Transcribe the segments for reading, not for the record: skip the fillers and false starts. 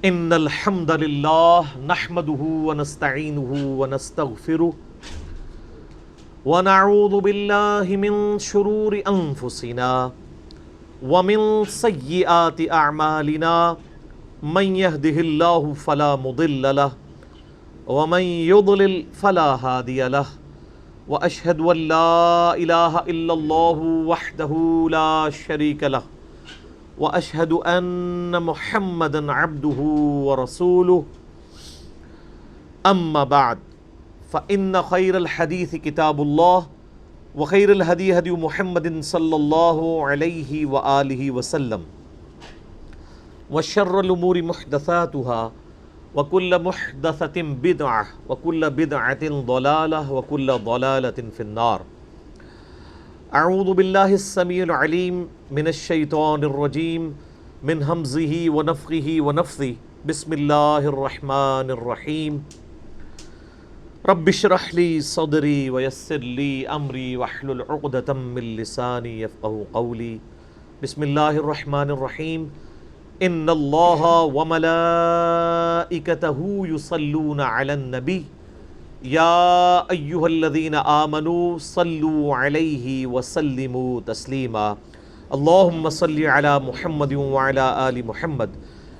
ان الحمد للہ نحمده ونستعینه ونستغفره ونعوذ باللہ من شرور انفسنا ومن سیئات اعمالنا من يهده اللہ فلا مضل له ومن يضلل فلا هادی له واشهد ان لا الہ الا اللہ وحدہ لا شریک له واشهد ان محمدا عبده ورسوله اما بعد فان خیر الحدیث کتاب اللہ وخیر الہدی ہدی محمد صلی اللہ علیہ وآلہ وسلم وشر الامور محدثاتها وكل محدثة بدعة وكل بدعة ضلالة وكل ضلالة في النار. اعوذ باللہ السمیع العلیم من الشیطان الرجیم من ہمزہ ونفخہ ونفثہ بسم اللہ الرحمن الرحیم رب اشرح لی صدری ویسر لی امری واحلل عقدۃ من لسانی یفقہوا قولی. بسم اللہ الرحمن الرحیم ان اللہ وملائکتہ یصلون علی النبی یا ایہا الذین آمنوا صلوا علیہ وسلموا تسلیما. اللہم صلی علی محمد وعلی آل محمد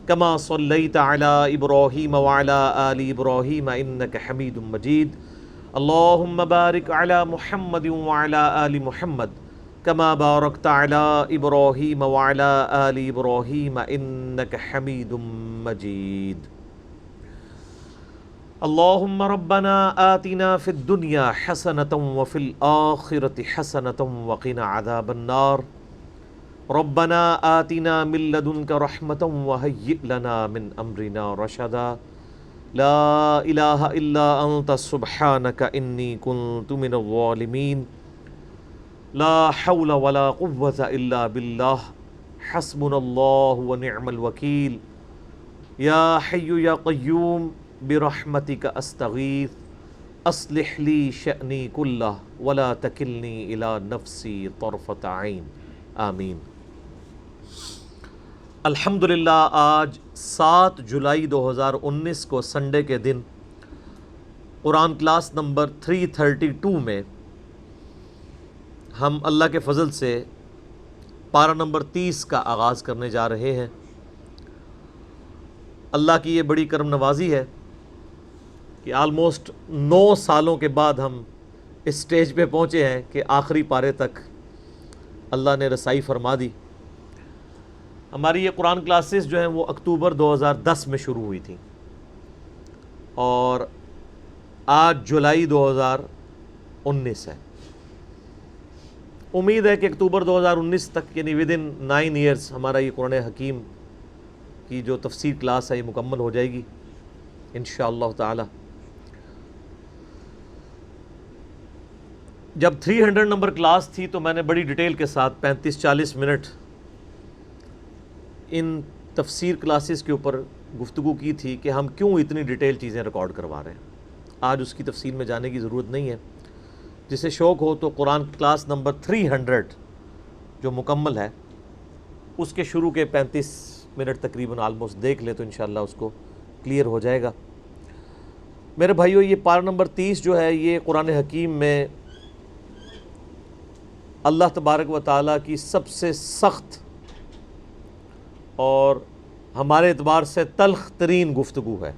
کما صلیت علی ابراہیم وعلی آل ابراہیم انک حمید مجید. اللہم بارک علی محمد وعلی آل محمد کما بارکت علی ابراہیم وعلی آل ابراہیم انک حمید مجید. اللہم ربنا آتنا فی الدنیا حسنة وفی الآخرة حسنة وقنا عذاب النار. ربنا آتنا من لدنک رحمة وہیئ لنا من امرنا رشدا. لا الہ الا انت سبحانک انی کنت من الظالمین. لا حول ولا قوة الا باللہ حسبنا اللہ ونعم الوکیل. یا حی یا قیوم برحمتک استغیث اصلح لی شأنی کلہ ولا تکلنی الی نفسی طرفۃ عین. آمین. الحمدللہ آج 7 جولائی 2019 کو سنڈے کے دن قرآن کلاس نمبر 332 میں ہم اللہ کے فضل سے پارہ نمبر 30 کا آغاز کرنے جا رہے ہیں. اللہ کی یہ بڑی کرم نوازی ہے کہ آلموسٹ 9 سالوں کے بعد ہم اس سٹیج پہ پہنچے ہیں کہ آخری پارے تک اللہ نے رسائی فرما دی. ہماری یہ قرآن کلاسز جو ہیں وہ اکتوبر 2010 میں شروع ہوئی تھیں اور آج جولائی 2019 ہے. امید ہے کہ اکتوبر 2019 تک یعنی ودن 9 ایئرس ہمارا یہ قرآن حکیم کی جو تفسیر کلاس ہے یہ مکمل ہو جائے گی انشاءاللہ تعالی. جب 300 نمبر کلاس تھی تو میں نے بڑی ڈیٹیل کے ساتھ 35-40 منٹ ان تفسیر کلاسز کے اوپر گفتگو کی تھی کہ ہم کیوں اتنی ڈیٹیل چیزیں ریکارڈ کروا رہے ہیں. آج اس کی تفصیل میں جانے کی ضرورت نہیں ہے. جسے شوق ہو تو قرآن کلاس نمبر 300 جو مکمل ہے اس کے شروع کے 35 منٹ تقریباً آلموسٹ دیکھ لے تو انشاءاللہ اس کو کلیئر ہو جائے گا. میرے بھائیو یہ پارہ نمبر 30 جو ہے یہ قرآن حکیم میں اللہ تبارک و تعالیٰ کی سب سے سخت اور ہمارے اعتبار سے تلخ ترین گفتگو ہے.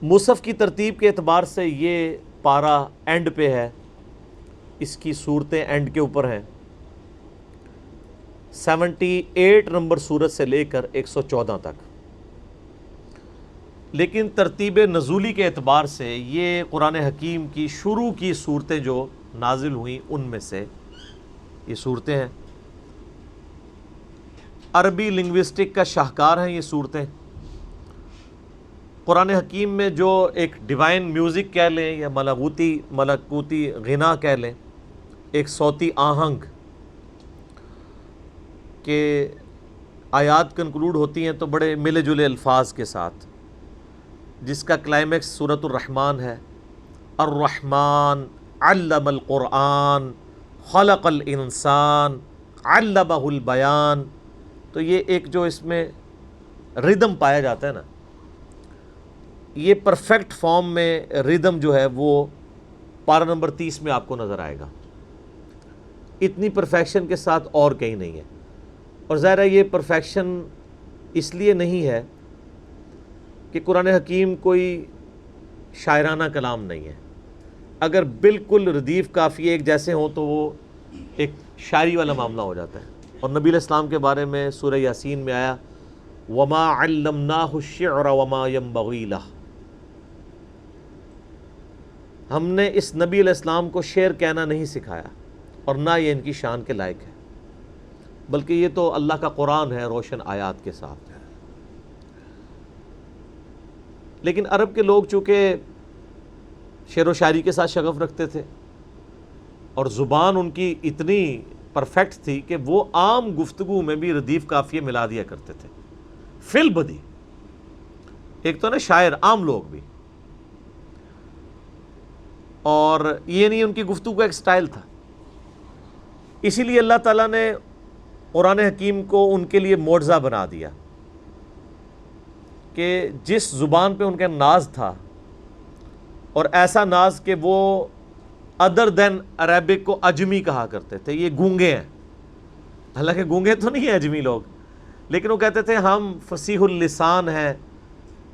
مصحف کی ترتیب کے اعتبار سے یہ پارہ اینڈ پہ ہے، اس کی صورتیں اینڈ کے اوپر ہیں. 78 نمبر صورت سے لے کر 114 تک. لیکن ترتیب نزولی کے اعتبار سے یہ قرآن حکیم کی شروع کی صورتیں جو نازل ہوئیں ان میں سے یہ صورتیں ہیں. عربی لنگوسٹک کا شاہکار ہیں یہ صورتیں. قرآن حکیم میں جو ایک ڈیوائن میوزک کہہ لیں یا ملکوتی غنا کہہ لیں، ایک صوتی آہنگ کہ آیات کنکلوڈ ہوتی ہیں تو بڑے ملے جلے الفاظ کے ساتھ، جس کا کلائمیکس سورۃ الرحمن ہے. الرحمن علم القرآن خلق الانسان علمہ البیان. تو یہ ایک جو اس میں ریدم پایا جاتا ہے نا، یہ پرفیکٹ فارم میں ریدم جو ہے وہ پارہ نمبر 30 میں آپ کو نظر آئے گا. اتنی پرفیکشن کے ساتھ اور کہیں نہیں ہے. اور ظاہر ہے یہ پرفیکشن اس لیے نہیں ہے کہ قرآن حکیم کوئی شاعرانہ کلام نہیں ہے. اگر بالکل ردیف قافیے ایک جیسے ہوں تو وہ ایک شاعری والا معاملہ ہو جاتا ہے. اور نبی علیہ السلام کے بارے میں سورہ یاسین میں آیا وَمَا عَلَّمْنَاهُ الشِّعْرَ وَمَا يَنبَغِي لَهُ، ہم نے اس نبی علیہ السلام کو شعر کہنا نہیں سکھایا اور نہ یہ ان کی شان کے لائق ہے، بلکہ یہ تو اللہ کا قرآن ہے روشن آیات کے ساتھ. لیکن عرب کے لوگ چونکہ شعر و شاعری کے ساتھ شغف رکھتے تھے اور زبان ان کی اتنی پرفیکٹ تھی کہ وہ عام گفتگو میں بھی ردیف قافیے ملا دیا کرتے تھے فی البدی. ایک تو نا شاعر، عام لوگ بھی، اور یہ نہیں ان کی گفتگو کا ایک سٹائل تھا. اسی لیے اللہ تعالیٰ نے قرآن حکیم کو ان کے لیے معجزہ بنا دیا کہ جس زبان پہ ان کا ناز تھا، اور ایسا ناز کہ وہ ادر دین عربک کو اجمی کہا کرتے تھے. یہ گونگے ہیں، حالانکہ گونگے تو نہیں ہیں اجمی لوگ، لیکن وہ کہتے تھے ہم فصیح اللسان ہیں،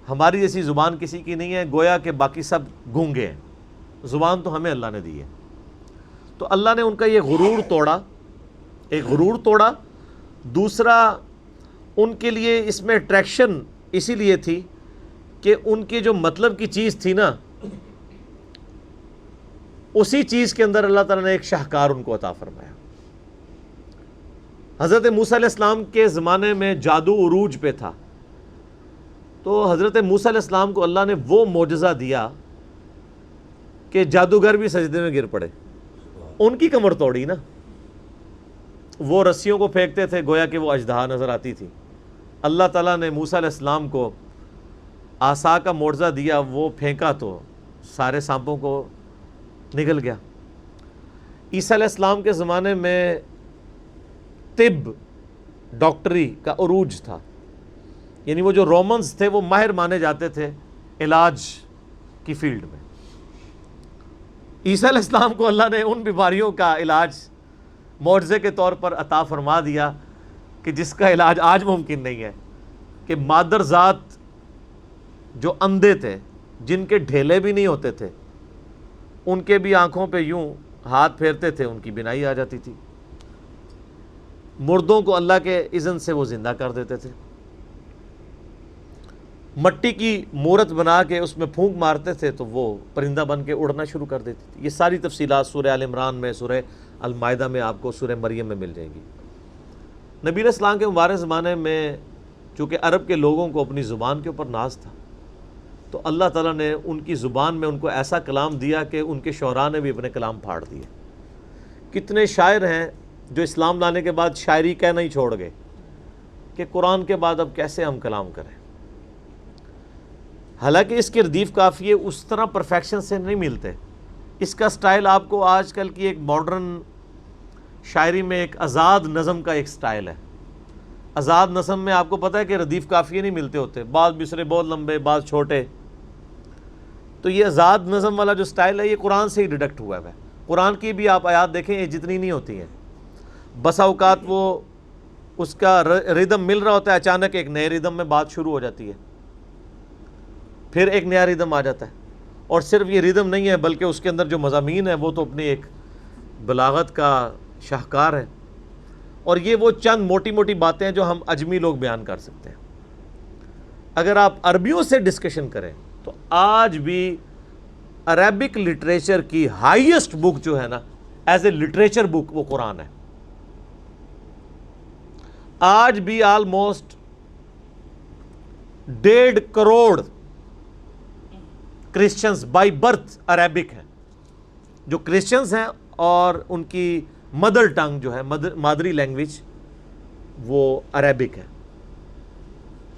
ہماری جیسی زبان کسی کی نہیں ہے، گویا کہ باقی سب گونگے ہیں، زبان تو ہمیں اللہ نے دی ہے. تو اللہ نے ان کا یہ غرور توڑا، ایک غرور توڑا. دوسرا ان کے لیے اس میں اٹریکشن اسی لیے تھی کہ ان کی جو مطلب کی چیز تھی نا، اسی چیز کے اندر اللہ تعالیٰ نے ایک شاہکار ان کو عطا فرمایا. حضرت موسیٰ علیہ السلام کے زمانے میں جادو عروج پہ تھا، تو حضرت موسیٰ علیہ السلام کو اللہ نے وہ معجزہ دیا کہ جادوگر بھی سجدے میں گر پڑے. ان کی کمر توڑی نا، وہ رسیوں کو پھینکتے تھے گویا کہ وہ اژدہا نظر آتی تھی. اللہ تعالیٰ نے موسیٰ علیہ السلام کو عصا کا معجزہ دیا، وہ پھینکا تو سارے سانپوں کو نگل گیا. عیسیٰ علیہ السلام کے زمانے میں طب، ڈاکٹری کا عروج تھا، یعنی وہ جو رومنز تھے وہ ماہر مانے جاتے تھے علاج کی فیلڈ میں. عیسیٰ علیہ السلام کو اللہ نے ان بیماریوں کا علاج معجزے کے طور پر عطا فرما دیا کہ جس کا علاج آج ممکن نہیں ہے. کہ مادر ذات جو اندھے تھے، جن کے ڈھیلے بھی نہیں ہوتے تھے، ان کے بھی آنکھوں پہ یوں ہاتھ پھیرتے تھے ان کی بینائی آ جاتی تھی. مردوں کو اللہ کے اذن سے وہ زندہ کر دیتے تھے. مٹی کی مورت بنا کے اس میں پھونک مارتے تھے تو وہ پرندہ بن کے اڑنا شروع کر دیتی تھی. یہ ساری تفصیلات سورہ آل عمران میں، سورہ المائدہ میں، آپ کو سورہ مریم میں مل جائیں گی. نبی علیہ السلام کے مبارک زمانے میں چونکہ عرب کے لوگوں کو اپنی زبان کے اوپر ناز تھا، تو اللہ تعالیٰ نے ان کی زبان میں ان کو ایسا کلام دیا کہ ان کے شعراء نے بھی اپنے کلام پھاڑ دیے. کتنے شاعر ہیں جو اسلام لانے کے بعد شاعری کہنا ہی چھوڑ گئے کہ قرآن کے بعد اب کیسے ہم کلام کریں. حالانکہ اس کے ردیف قافیے اس طرح پرفیکشن سے نہیں ملتے. اس کا سٹائل آپ کو آج کل کی ایک ماڈرن شاعری میں ایک آزاد نظم کا ایک سٹائل ہے. آزاد نظم میں آپ کو پتہ ہے کہ ردیف قافیے نہیں ملتے ہوتے، بعض مصرے بہت لمبے، بعض چھوٹے. تو یہ آزاد نظم والا جو سٹائل ہے یہ قرآن سے ہی ڈیڈکٹ ہوا ہے. قرآن کی بھی آپ آیات دیکھیں، یہ جتنی نہیں ہوتی ہیں. بسا اوقات وہ اس کا ریدم مل رہا ہوتا ہے، اچانک ایک نئے ریدم میں بات شروع ہو جاتی ہے، پھر ایک نیا ریدم آ جاتا ہے. اور صرف یہ ریدم نہیں ہے بلکہ اس کے اندر جو مضامین ہیں وہ تو اپنی ایک بلاغت کا شاہکار ہے. اور یہ وہ چند موٹی موٹی باتیں ہیں جو ہم اجمی لوگ بیان کر سکتے ہیں. اگر آپ عربیوں سے ڈسکشن کریں تو آج بھی عربک لٹریچر کی ہائیسٹ بک جو ہے نا ایز اے لٹریچر بک وہ قرآن ہے. آج بھی almost 1.5 crore Christians by birth Arabic ہیں. جو کرسچنز ہیں اور ان کی مدر ٹنگ جو ہے، مادری لینگویج، وہ عربک ہے.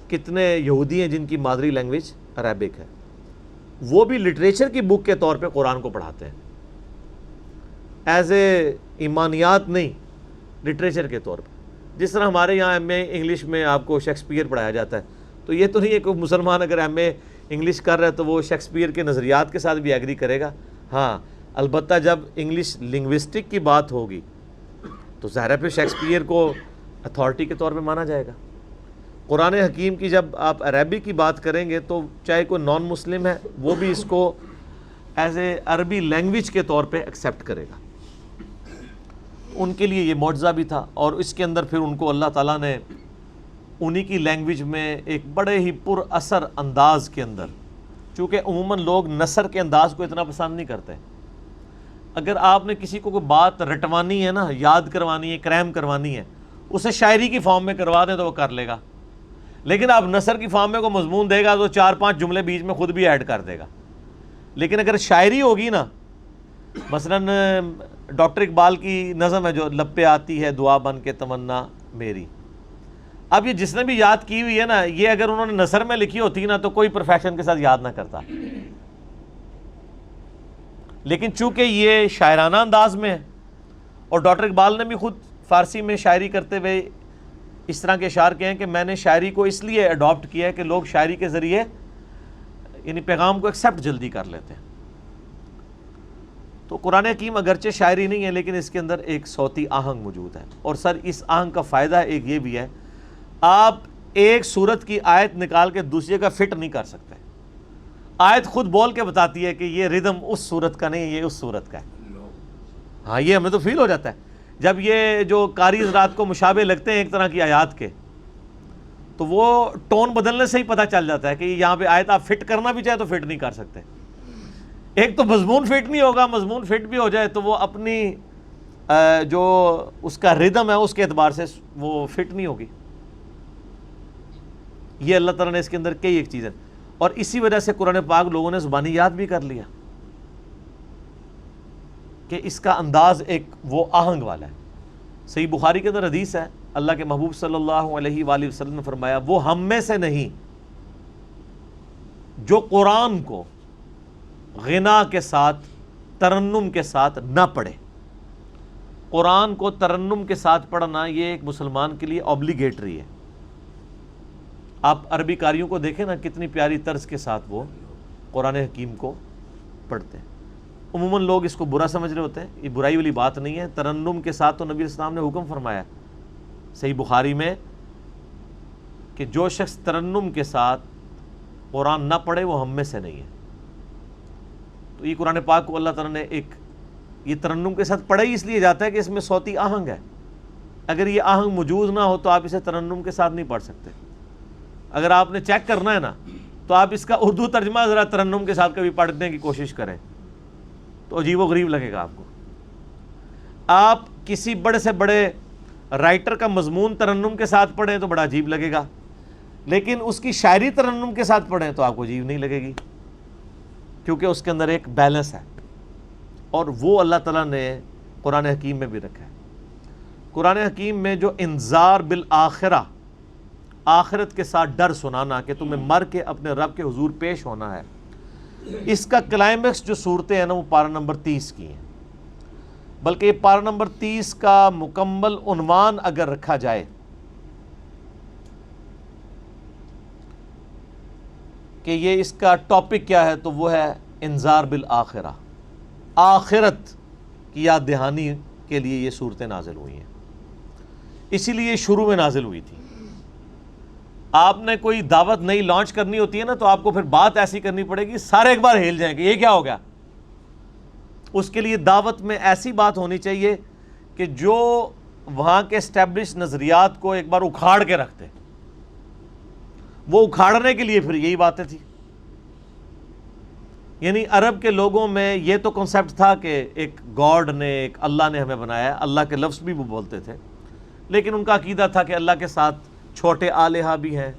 کتنے یہودی ہیں جن کی مادری لینگویج عربک ہے، وہ بھی لٹریچر کی بک کے طور پہ قرآن کو پڑھاتے ہیں، ایز اے ایمانیات نہیں، لٹریچر کے طور پہ. جس طرح ہمارے یہاں ایم اے انگلش میں آپ کو شیکسپیئر پڑھایا جاتا ہے، تو یہ تو نہیں ہے کہ مسلمان اگر ایم اے انگلش کر رہا ہے تو وہ شیکسپیئر کے نظریات کے ساتھ بھی ایگری کرے گا. ہاں البتہ جب انگلش لنگوسٹک کی بات ہوگی تو ظاہر ہے پھر شیکسپیئر کو اتھارٹی کے طور پہ مانا جائے گا. قرآن حکیم کی جب آپ عربی کی بات کریں گے تو چاہے کوئی نان مسلم ہے وہ بھی اس کو ایز اے عربی لینگویج کے طور پہ ایکسیپٹ کرے گا. ان کے لیے یہ معجزہ بھی تھا, اور اس کے اندر پھر ان کو اللہ تعالیٰ نے انہی کی لینگویج میں ایک بڑے ہی پر اثر انداز کے اندر, چونکہ عموماً لوگ نثر کے انداز کو اتنا پسند نہیں کرتے. اگر آپ نے کسی کو کوئی بات رٹوانی ہے نا, یاد کروانی ہے, کریم کروانی ہے, اسے شاعری کی فارم میں کروا دیں تو وہ کر لے گا. لیکن آپ نثر کی فارم میں کو مضمون دے گا تو 4-5 جملے بیچ میں خود بھی ایڈ کر دے گا. لیکن اگر شاعری ہوگی نا, مثلاً ڈاکٹر اقبال کی نظم ہے جو لب پہ آتی ہے دعا بن کے تمنا میری, اب یہ جس نے بھی یاد کی ہوئی ہے نا, یہ اگر انہوں نے نثر میں لکھی ہوتی نا تو کوئی پرفیکشن کے ساتھ یاد نہ کرتا. لیکن چونکہ یہ شاعرانہ انداز میں ہے, اور ڈاکٹر اقبال نے بھی خود فارسی میں شاعری کرتے ہوئے اس طرح کے اشعار کہے ہیں کہ میں نے شاعری کو اس لیے اڈاپٹ کیا ہے کہ لوگ شاعری کے ذریعے یعنی پیغام کو ایکسیپٹ جلدی کر لیتے ہیں. تو قرآن حکیم اگرچہ شاعری نہیں ہے لیکن اس کے اندر ایک صوتی آہنگ موجود ہے. اور سر اس آہنگ کا فائدہ ایک یہ بھی ہے, آپ ایک سورت کی آیت نکال کے دوسرے کا فٹ نہیں کر سکتے. آیت خود بول کے بتاتی ہے کہ یہ ردم اس سورت کا نہیں, یہ اس سورت کا ہے. ہاں یہ ہمیں تو فیل ہو جاتا ہے جب یہ جو قاری حضرات کو مشابہ لگتے ہیں ایک طرح کی آیات کے, تو وہ ٹون بدلنے سے ہی پتہ چل جاتا ہے کہ یہاں پہ آیت آپ فٹ کرنا بھی چاہے تو فٹ نہیں کر سکتے. ایک تو مضمون فٹ نہیں ہوگا, مضمون فٹ بھی ہو جائے تو وہ اپنی جو اس کا ردم ہے اس کے اعتبار سے وہ فٹ نہیں ہوگی. یہ اللہ تعالیٰ نے اس کے اندر کئی ایک چیزیں, اور اسی وجہ سے قرآن پاک لوگوں نے زبانی یاد بھی کر لیا کہ اس کا انداز ایک وہ آہنگ والا ہے. صحیح بخاری کے اندر حدیث ہے, اللہ کے محبوب صلی اللہ علیہ وآلہ وسلم نے فرمایا, وہ ہم میں سے نہیں جو قرآن کو غنا کے ساتھ ترنم کے ساتھ نہ پڑھے. قرآن کو ترنم کے ساتھ پڑھنا یہ ایک مسلمان کے لیے اوبلیگیٹری ہے. آپ عربی قاریوں کو دیکھیں نا کتنی پیاری طرز کے ساتھ وہ قرآن حکیم کو پڑھتے ہیں. عموماً لوگ اس کو برا سمجھ رہے ہوتے ہیں, یہ برائی والی بات نہیں ہے. ترنم کے ساتھ تو نبی اسلام نے حکم فرمایا صحیح بخاری میں کہ جو شخص ترنم کے ساتھ قرآن نہ پڑھے وہ ہم میں سے نہیں ہے. تو یہ قرآن پاک کو اللہ تعالیٰ نے ایک یہ ترنم کے ساتھ پڑھا ہی اس لیے جاتا ہے کہ اس میں صوتی آہنگ ہے. اگر یہ آہنگ موجود نہ ہو تو آپ اسے ترنم کے ساتھ نہیں پڑھ سکتے. اگر آپ نے چیک کرنا ہے نا تو آپ اس کا اردو ترجمہ ذرا ترنم کے ساتھ کبھی پڑھنے کی کوشش کریں تو عجیب و غریب لگے گا آپ کو. آپ کسی بڑے سے بڑے رائٹر کا مضمون ترنم کے ساتھ پڑھیں تو بڑا عجیب لگے گا, لیکن اس کی شاعری ترنم کے ساتھ پڑھیں تو آپ کو عجیب نہیں لگے گی, کیونکہ اس کے اندر ایک بیلنس ہے. اور وہ اللہ تعالیٰ نے قرآن حکیم میں بھی رکھا ہے. قرآن حکیم میں جو انذار بالآخرہ, آخرت کے ساتھ ڈر سنانا کہ تمہیں مر کے اپنے رب کے حضور پیش ہونا ہے, اس کا کلائمیکس جو صورتیں ہیں نا وہ پارہ نمبر 30 کی ہیں. بلکہ یہ پارہ نمبر 30 کا مکمل عنوان اگر رکھا جائے کہ یہ اس کا ٹاپک کیا ہے تو وہ ہے انذار بالآخرہ, آخرت کی یاد دہانی کے لیے یہ صورتیں نازل ہوئی ہیں. اسی لیے شروع میں نازل ہوئی تھی. آپ نے کوئی دعوت نئی لانچ کرنی ہوتی ہے نا تو آپ کو پھر بات ایسی کرنی پڑے گی سارے ایک بار ہل جائیں گے یہ کیا ہو گیا. اس کے لیے دعوت میں ایسی بات ہونی چاہیے کہ جو وہاں کے اسٹیبلش نظریات کو ایک بار اکھاڑ کے رکھتے. وہ اکھاڑنے کے لیے پھر یہی باتیں تھی. یعنی عرب کے لوگوں میں یہ تو کنسیپٹ تھا کہ ایک گاڈ نے, ایک اللہ نے ہمیں بنایا, اللہ کے لفظ بھی وہ بولتے تھے, لیکن ان کا عقیدہ تھا کہ اللہ کے ساتھ چھوٹے آلہہ بھی ہیں,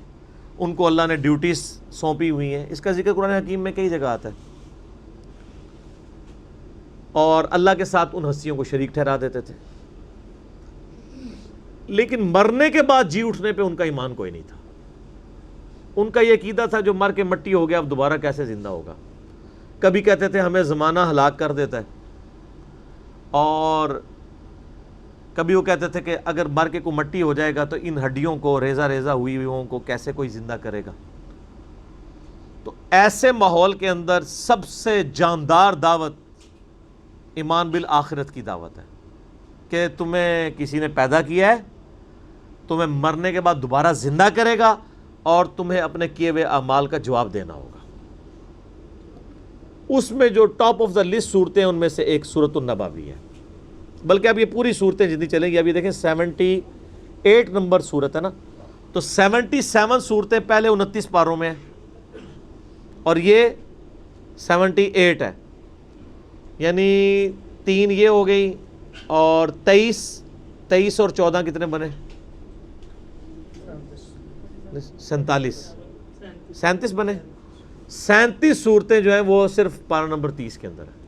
ان کو اللہ نے ڈیوٹیز سونپی ہوئی ہیں. اس کا ذکر قرآن حکیم میں کئی جگہ آتا ہے. اور اللہ کے ساتھ ان ہستیوں کو شریک ٹھہرا دیتے تھے. لیکن مرنے کے بعد جی اٹھنے پہ ان کا ایمان کوئی نہیں تھا. ان کا یہ عقیدہ تھا جو مر کے مٹی ہو گیا اب دوبارہ کیسے زندہ ہوگا. کبھی کہتے تھے ہمیں زمانہ ہلاک کر دیتا ہے, اور کبھی وہ کہتے تھے کہ اگر مر کے کوئی مٹی ہو جائے گا تو ان ہڈیوں کو ریزہ ریزہ ہوئی ہوئیوں کو کیسے کوئی زندہ کرے گا. تو ایسے ماحول کے اندر سب سے جاندار دعوت ایمان بالآخرت کی دعوت ہے کہ تمہیں کسی نے پیدا کیا ہے، تمہیں مرنے کے بعد دوبارہ زندہ کرے گا اور تمہیں اپنے کیے ہوئے اعمال کا جواب دینا ہوگا. اس میں جو ٹاپ آف دا لسٹ صورتیں ان میں سے ایک سورۃ النبا بھی ہے، بلکہ اب یہ پوری صورتیں جتنی چلیں گی. ابھی دیکھیں 78 نمبر صورت ہے نا، تو 77 صورتیں پہلے 29 پاروں میں ہیں اور یہ 78 ہے، یعنی 3 یہ ہو گئی اور 23 اور 14 کتنے بنے؟ 37 بنے. 37 صورتیں جو ہیں وہ صرف پارہ نمبر 30 کے اندر ہے.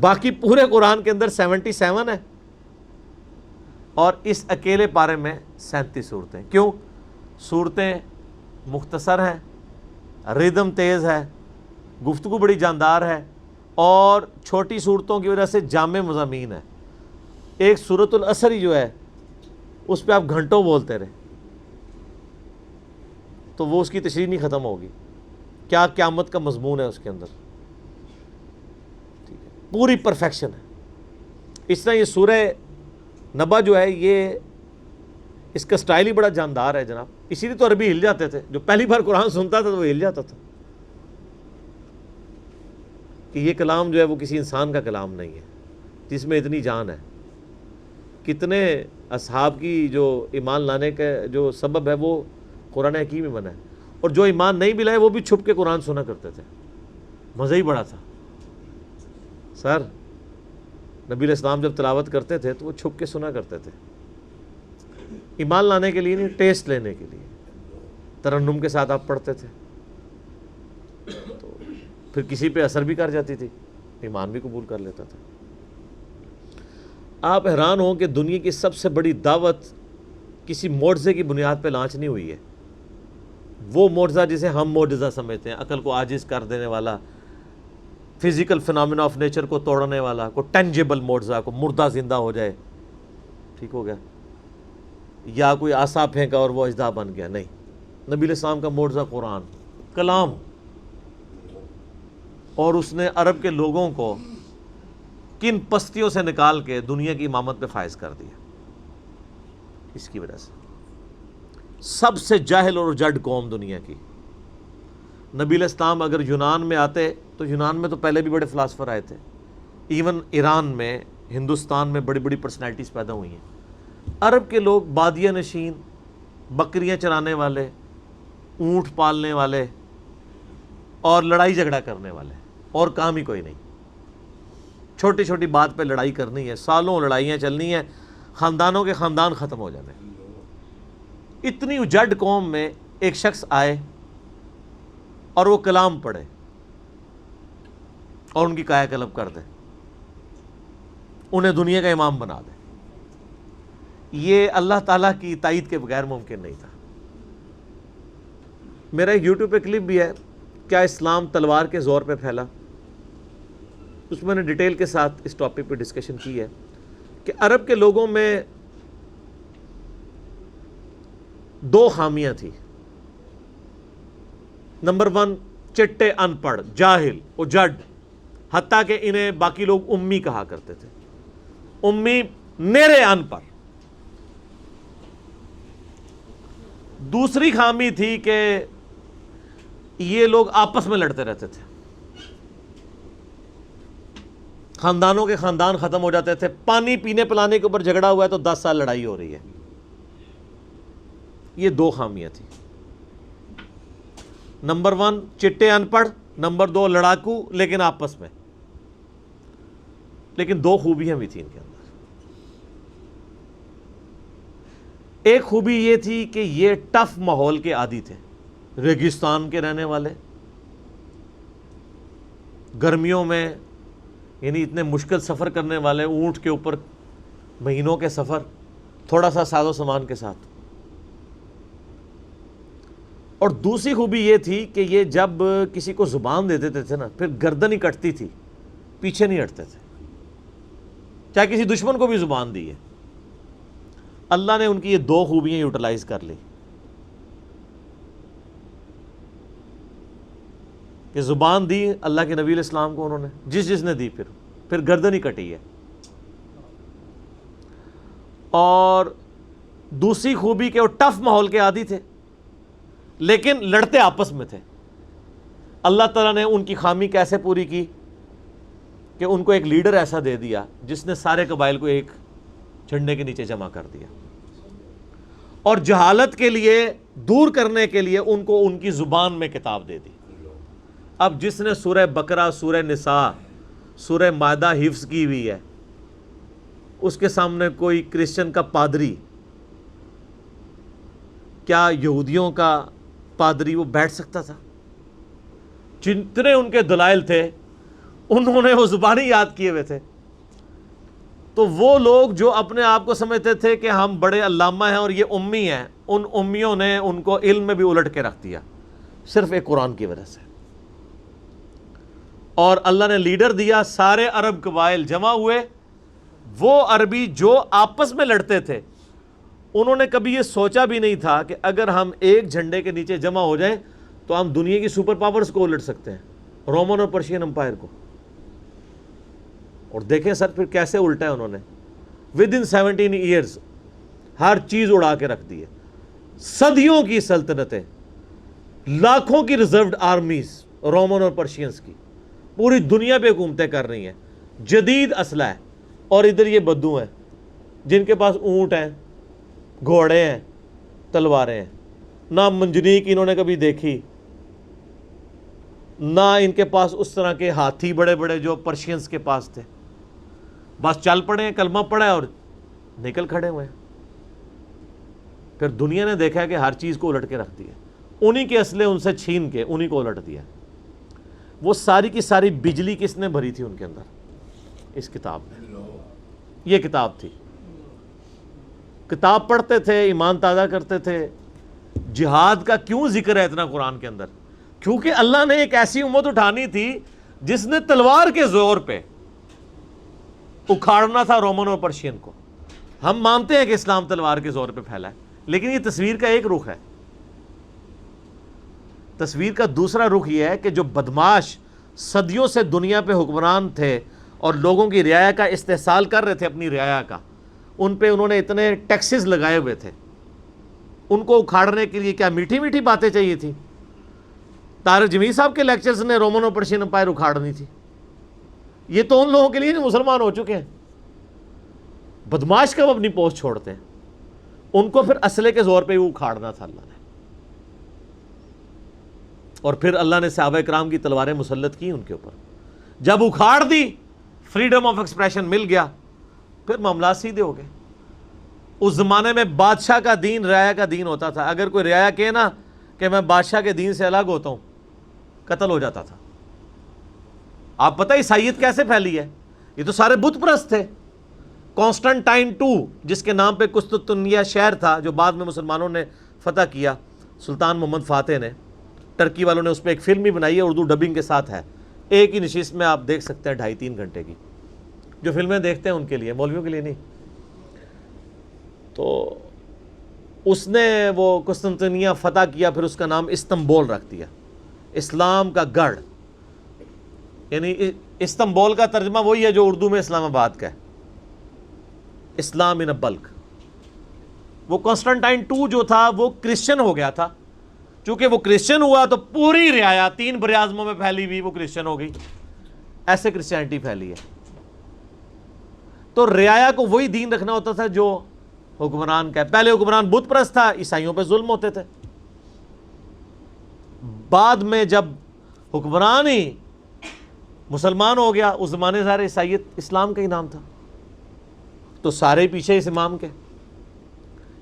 باقی پورے قرآن کے اندر 77 ہے اور اس اکیلے پارے میں 37 صورتیں. کیوں؟ صورتیں مختصر ہیں، ردم تیز ہے، گفتگو بڑی جاندار ہے اور چھوٹی صورتوں کی وجہ سے جامع مضامین ہے. ایک سورۃ العصر ہی جو ہے اس پہ آپ گھنٹوں بولتے رہے تو وہ اس کی تشریح نہیں ختم ہوگی. کیا قیامت کا مضمون ہے اس کے اندر، پوری پرفیکشن ہے. اس طرح یہ سورہ نبا جو ہے یہ اس کا سٹائل ہی بڑا جاندار ہے جناب. اسی لیے تو عربی ہل جاتے تھے، جو پہلی بار قرآن سنتا تھا تو وہ ہل جاتا تھا کہ یہ کلام جو ہے وہ کسی انسان کا کلام نہیں ہے جس میں اتنی جان ہے. کتنے اصحاب کی جو ایمان لانے کا جو سبب ہے وہ قرآن حکیم میں بنا ہے، اور جو ایمان نہیں بھی لائے وہ بھی چھپ کے قرآن سنا کرتے تھے. مزہ ہی بڑا تھا. سر نبی علیہ السلام جب تلاوت کرتے تھے تو وہ چھپ کے سنا کرتے تھے، ایمان لانے کے لیے نہیں، ٹیسٹ لینے کے لیے. ترنم کے ساتھ آپ پڑھتے تھے تو پھر کسی پہ اثر بھی کر جاتی تھی، ایمان بھی قبول کر لیتا تھا. آپ حیران ہوں کہ دنیا کی سب سے بڑی دعوت کسی معجزے کی بنیاد پہ لانچ نہیں ہوئی ہے. وہ معجزہ جسے ہم معجزہ سمجھتے ہیں، عقل کو عاجز کر دینے والا، فزیکل فنامنا آف نیچر کو توڑنے والا، کو ٹینجیبل معجزہ، کو مردہ زندہ ہو جائے، ٹھیک ہو گیا، یا کوئی عصا پھینکا اور وہ اژدہا بن گیا. نہیں، نبی علیہ السلام کا معجزہ قرآن کلام، اور اس نے عرب کے لوگوں کو کن پستیوں سے نکال کے دنیا کی امامت پہ فائز کر دیا. اس کی وجہ سے سب سے جاہل اور جڈ قوم دنیا کی. نبی علیہ السلام اگر یونان میں آتے تو یونان میں تو پہلے بھی بڑے فلاسفر آئے تھے، ایون ایران میں، ہندوستان میں بڑی بڑی پرسنالٹیز پیدا ہوئی ہیں. عرب کے لوگ بادیہ نشین، بکریاں چرانے والے، اونٹ پالنے والے اور لڑائی جھگڑا کرنے والے، اور کام ہی کوئی نہیں. چھوٹی چھوٹی بات پہ لڑائی کرنی ہے، سالوں لڑائیاں چلنی ہیں، خاندانوں کے خاندان ختم ہو جانے. اتنی اجڑ قوم میں ایک شخص آئے اور وہ کلام پڑھے اور ان کی کایا کلب کر دے، انہیں دنیا کا امام بنا دے. یہ اللہ تعالیٰ کی تائید کے بغیر ممکن نہیں تھا. میرا ایک یوٹیوب پہ کلپ بھی ہے، کیا اسلام تلوار کے زور پہ پھیلا؟ اس میں نے ڈیٹیل کے ساتھ اس ٹاپک پہ ڈسکشن کی ہے کہ عرب کے لوگوں میں 2 خامیاں تھیں. نمبر 1، چٹے، ان پڑھ، جاہل، اجڈ، حتیٰ کہ انہیں باقی لوگ امی کہا کرتے تھے. امی، نیرے ان پڑھ. دوسری خامی تھی کہ یہ لوگ آپس میں لڑتے رہتے تھے، خاندانوں کے خاندان ختم ہو جاتے تھے. پانی پینے پلانے کے اوپر جھگڑا ہوا ہے تو 10 سال لڑائی ہو رہی ہے. یہ 2 خامیاں تھیں. نمبر 1 چٹے، ان پڑھ. نمبر 2 لڑاکو لیکن آپس میں. لیکن 2 خوبیاں بھی تھیں ان کے اندر. ایک خوبی یہ تھی کہ یہ ٹف ماحول کے عادی تھے، ریگستان کے رہنے والے، گرمیوں میں یعنی اتنے مشکل سفر کرنے والے، اونٹ کے اوپر مہینوں کے سفر، تھوڑا سا ساز و سامان کے ساتھ. اور دوسری خوبی یہ تھی کہ یہ جب کسی کو زبان دے دیتے تھے نا، پھر گردن ہی کٹتی تھی، پیچھے نہیں ہٹتے تھے. چاہے کسی دشمن کو بھی زبان دی ہے. اللہ نے ان کی یہ دو خوبیاں یوٹیلائز کر لی کہ زبان دی اللہ کے نبی علیہ السلام کو انہوں نے، جس نے دی پھر گردن ہی کٹی ہے. اور دوسری خوبی کہ وہ ٹف ماحول کے عادی تھے لیکن لڑتے آپس میں تھے. اللہ تعالیٰ نے ان کی خامی کیسے پوری کی کہ ان کو ایک لیڈر ایسا دے دیا جس نے سارے قبائل کو ایک جھنڈے کے نیچے جمع کر دیا، اور جہالت کے لیے دور کرنے کے لیے ان کو ان کی زبان میں کتاب دے دی. اب جس نے سورہ بقرہ، سورہ نساء، سورہ مائدہ حفظ کی ہوئی ہے، اس کے سامنے کوئی کرسچن کا پادری، کیا یہودیوں کا پادری وہ بیٹھ سکتا تھا؟ جتنے ان کے دلائل تھے انہوں نے وہ زبانی یاد کیے ہوئے تھے. تو وہ لوگ جو اپنے آپ کو سمجھتے تھے کہ ہم بڑے علامہ ہیں اور یہ امی ہیں، ان امیوں نے ان کو علم میں بھی الٹ کے رکھ دیا صرف ایک قرآن کی وجہ سے. اور اللہ نے لیڈر دیا، سارے عرب قبائل جمع ہوئے. وہ عربی جو آپس میں لڑتے تھے انہوں نے کبھی یہ سوچا بھی نہیں تھا کہ اگر ہم ایک جھنڈے کے نیچے جمع ہو جائیں تو ہم دنیا کی سپر پاورز کو الٹ سکتے ہیں، رومن اور پرشین امپائر کو. اور دیکھیں سر پھر کیسے الٹا ہے انہوں نے. ود ان 17 ایئرز ہر چیز اڑا کے رکھ دی ہے. صدیوں کی سلطنتیں، لاکھوں کی ریزروڈ آرمیز رومن اور پرشینز کی پوری دنیا پہ حکومتیں کر رہی ہیں، جدید اسلحہ ہے. اور ادھر یہ بدو ہیں جن کے پاس اونٹ ہیں، گھوڑے ہیں، تلواریں ہیں. نہ منجنیق انہوں نے کبھی دیکھی، نہ ان کے پاس اس طرح کے ہاتھی بڑے بڑے جو پرشینز کے پاس تھے. بس چل پڑے ہیں، کلمہ پڑھا ہے اور نکل کھڑے ہوئے ہیں. پھر دنیا نے دیکھا ہے کہ ہر چیز کو الٹ کے رکھ دیا. انہی کے اسلحے ان سے چھین کے انہی کو الٹ دیا. وہ ساری کی ساری بجلی کس نے بھری تھی ان کے اندر؟ اس کتاب میں. یہ کتاب تھی. کتاب پڑھتے تھے، ایمان تازہ کرتے تھے. جہاد کا کیوں ذکر ہے اتنا قرآن کے اندر؟ کیونکہ اللہ نے ایک ایسی امت اٹھانی تھی جس نے تلوار کے زور پہ اکھاڑنا تھا رومن اور پرشین کو. ہم مانتے ہیں کہ اسلام تلوار کے زور پہ پھیلا ہے، لیکن یہ تصویر کا ایک رخ ہے. تصویر کا دوسرا رخ یہ ہے کہ جو بدماش صدیوں سے دنیا پہ حکمران تھے اور لوگوں کی رعایا کا استحصال کر رہے تھے، اپنی رعایا کا، ان پہ انہوں نے اتنے ٹیکسز لگائے ہوئے تھے. ان کو اکھاڑنے کے لیے کیا میٹھی میٹھی باتیں چاہیے تھی؟ طارق جمیل صاحب کے لیکچرز نے رومن اور پرشین امپائر اکھاڑنی تھی. یہ تو ان لوگوں کے لیے جو مسلمان ہو چکے ہیں. بدماش کب اپنی پوسٹ چھوڑتے ہیں؟ ان کو پھر اسلحے کے زور پہ وہ اکھاڑنا تھا اللہ نے. اور پھر اللہ نے صحابہ کرام کی تلواریں مسلط کی ان کے اوپر. جب اکھاڑ دی، فریڈم آف ایکسپریشن مل گیا، پھر معاملات سیدھے ہو گئے. اس زمانے میں بادشاہ کا دین رعایا کا دین ہوتا تھا. اگر کوئی رعایا کہے نا کہ میں بادشاہ کے دین سے الگ ہوتا ہوں، قتل ہو جاتا تھا. آپ پتہ عیسائیت کیسے پھیلی ہے؟ یہ تو سارے بت پرست تھے. کانسٹنٹائن 2 جس کے نام پہ قسطنطنیہ شہر تھا جو بعد میں مسلمانوں نے فتح کیا، سلطان محمد فاتح نے، ٹرکی والوں نے اس پہ ایک فلم بھی بنائی ہے، اردو ڈبنگ کے ساتھ ہے. ایک ہی نشست میں آپ دیکھ سکتے ہیں 2.5-3 گھنٹے کی. جو فلمیں دیکھتے ہیں ان کے لیے، مولویوں کے لیے نہیں. تو اس نے وہ قسطنطنیہ فتح کیا، پھر اس کا نام استنبول رکھ دیا، اسلام کا گڑھ. یعنی استنبول کا ترجمہ وہی ہے جو اردو میں اسلام آباد کا ہے، اسلام ان بلک. وہ کانسٹنٹائن 2 جو تھا وہ کرسچن ہو گیا تھا. چونکہ وہ کرسچن ہوا تو پوری رعایا 3 براعظموں میں پھیلی ہوئی وہ کرسچن ہو گئی. ایسے کرسچینٹی پھیلی ہے. تو رعایا کو وہی دین رکھنا ہوتا تھا جو حکمران کا ہے. پہلے حکمران بت پرست تھا، عیسائیوں پہ ظلم ہوتے تھے. بعد میں جب حکمران ہی مسلمان ہو گیا، اس زمانے ظاہر عیسائیت اسلام کا ہی نام تھا، تو سارے پیچھے اس امام کے.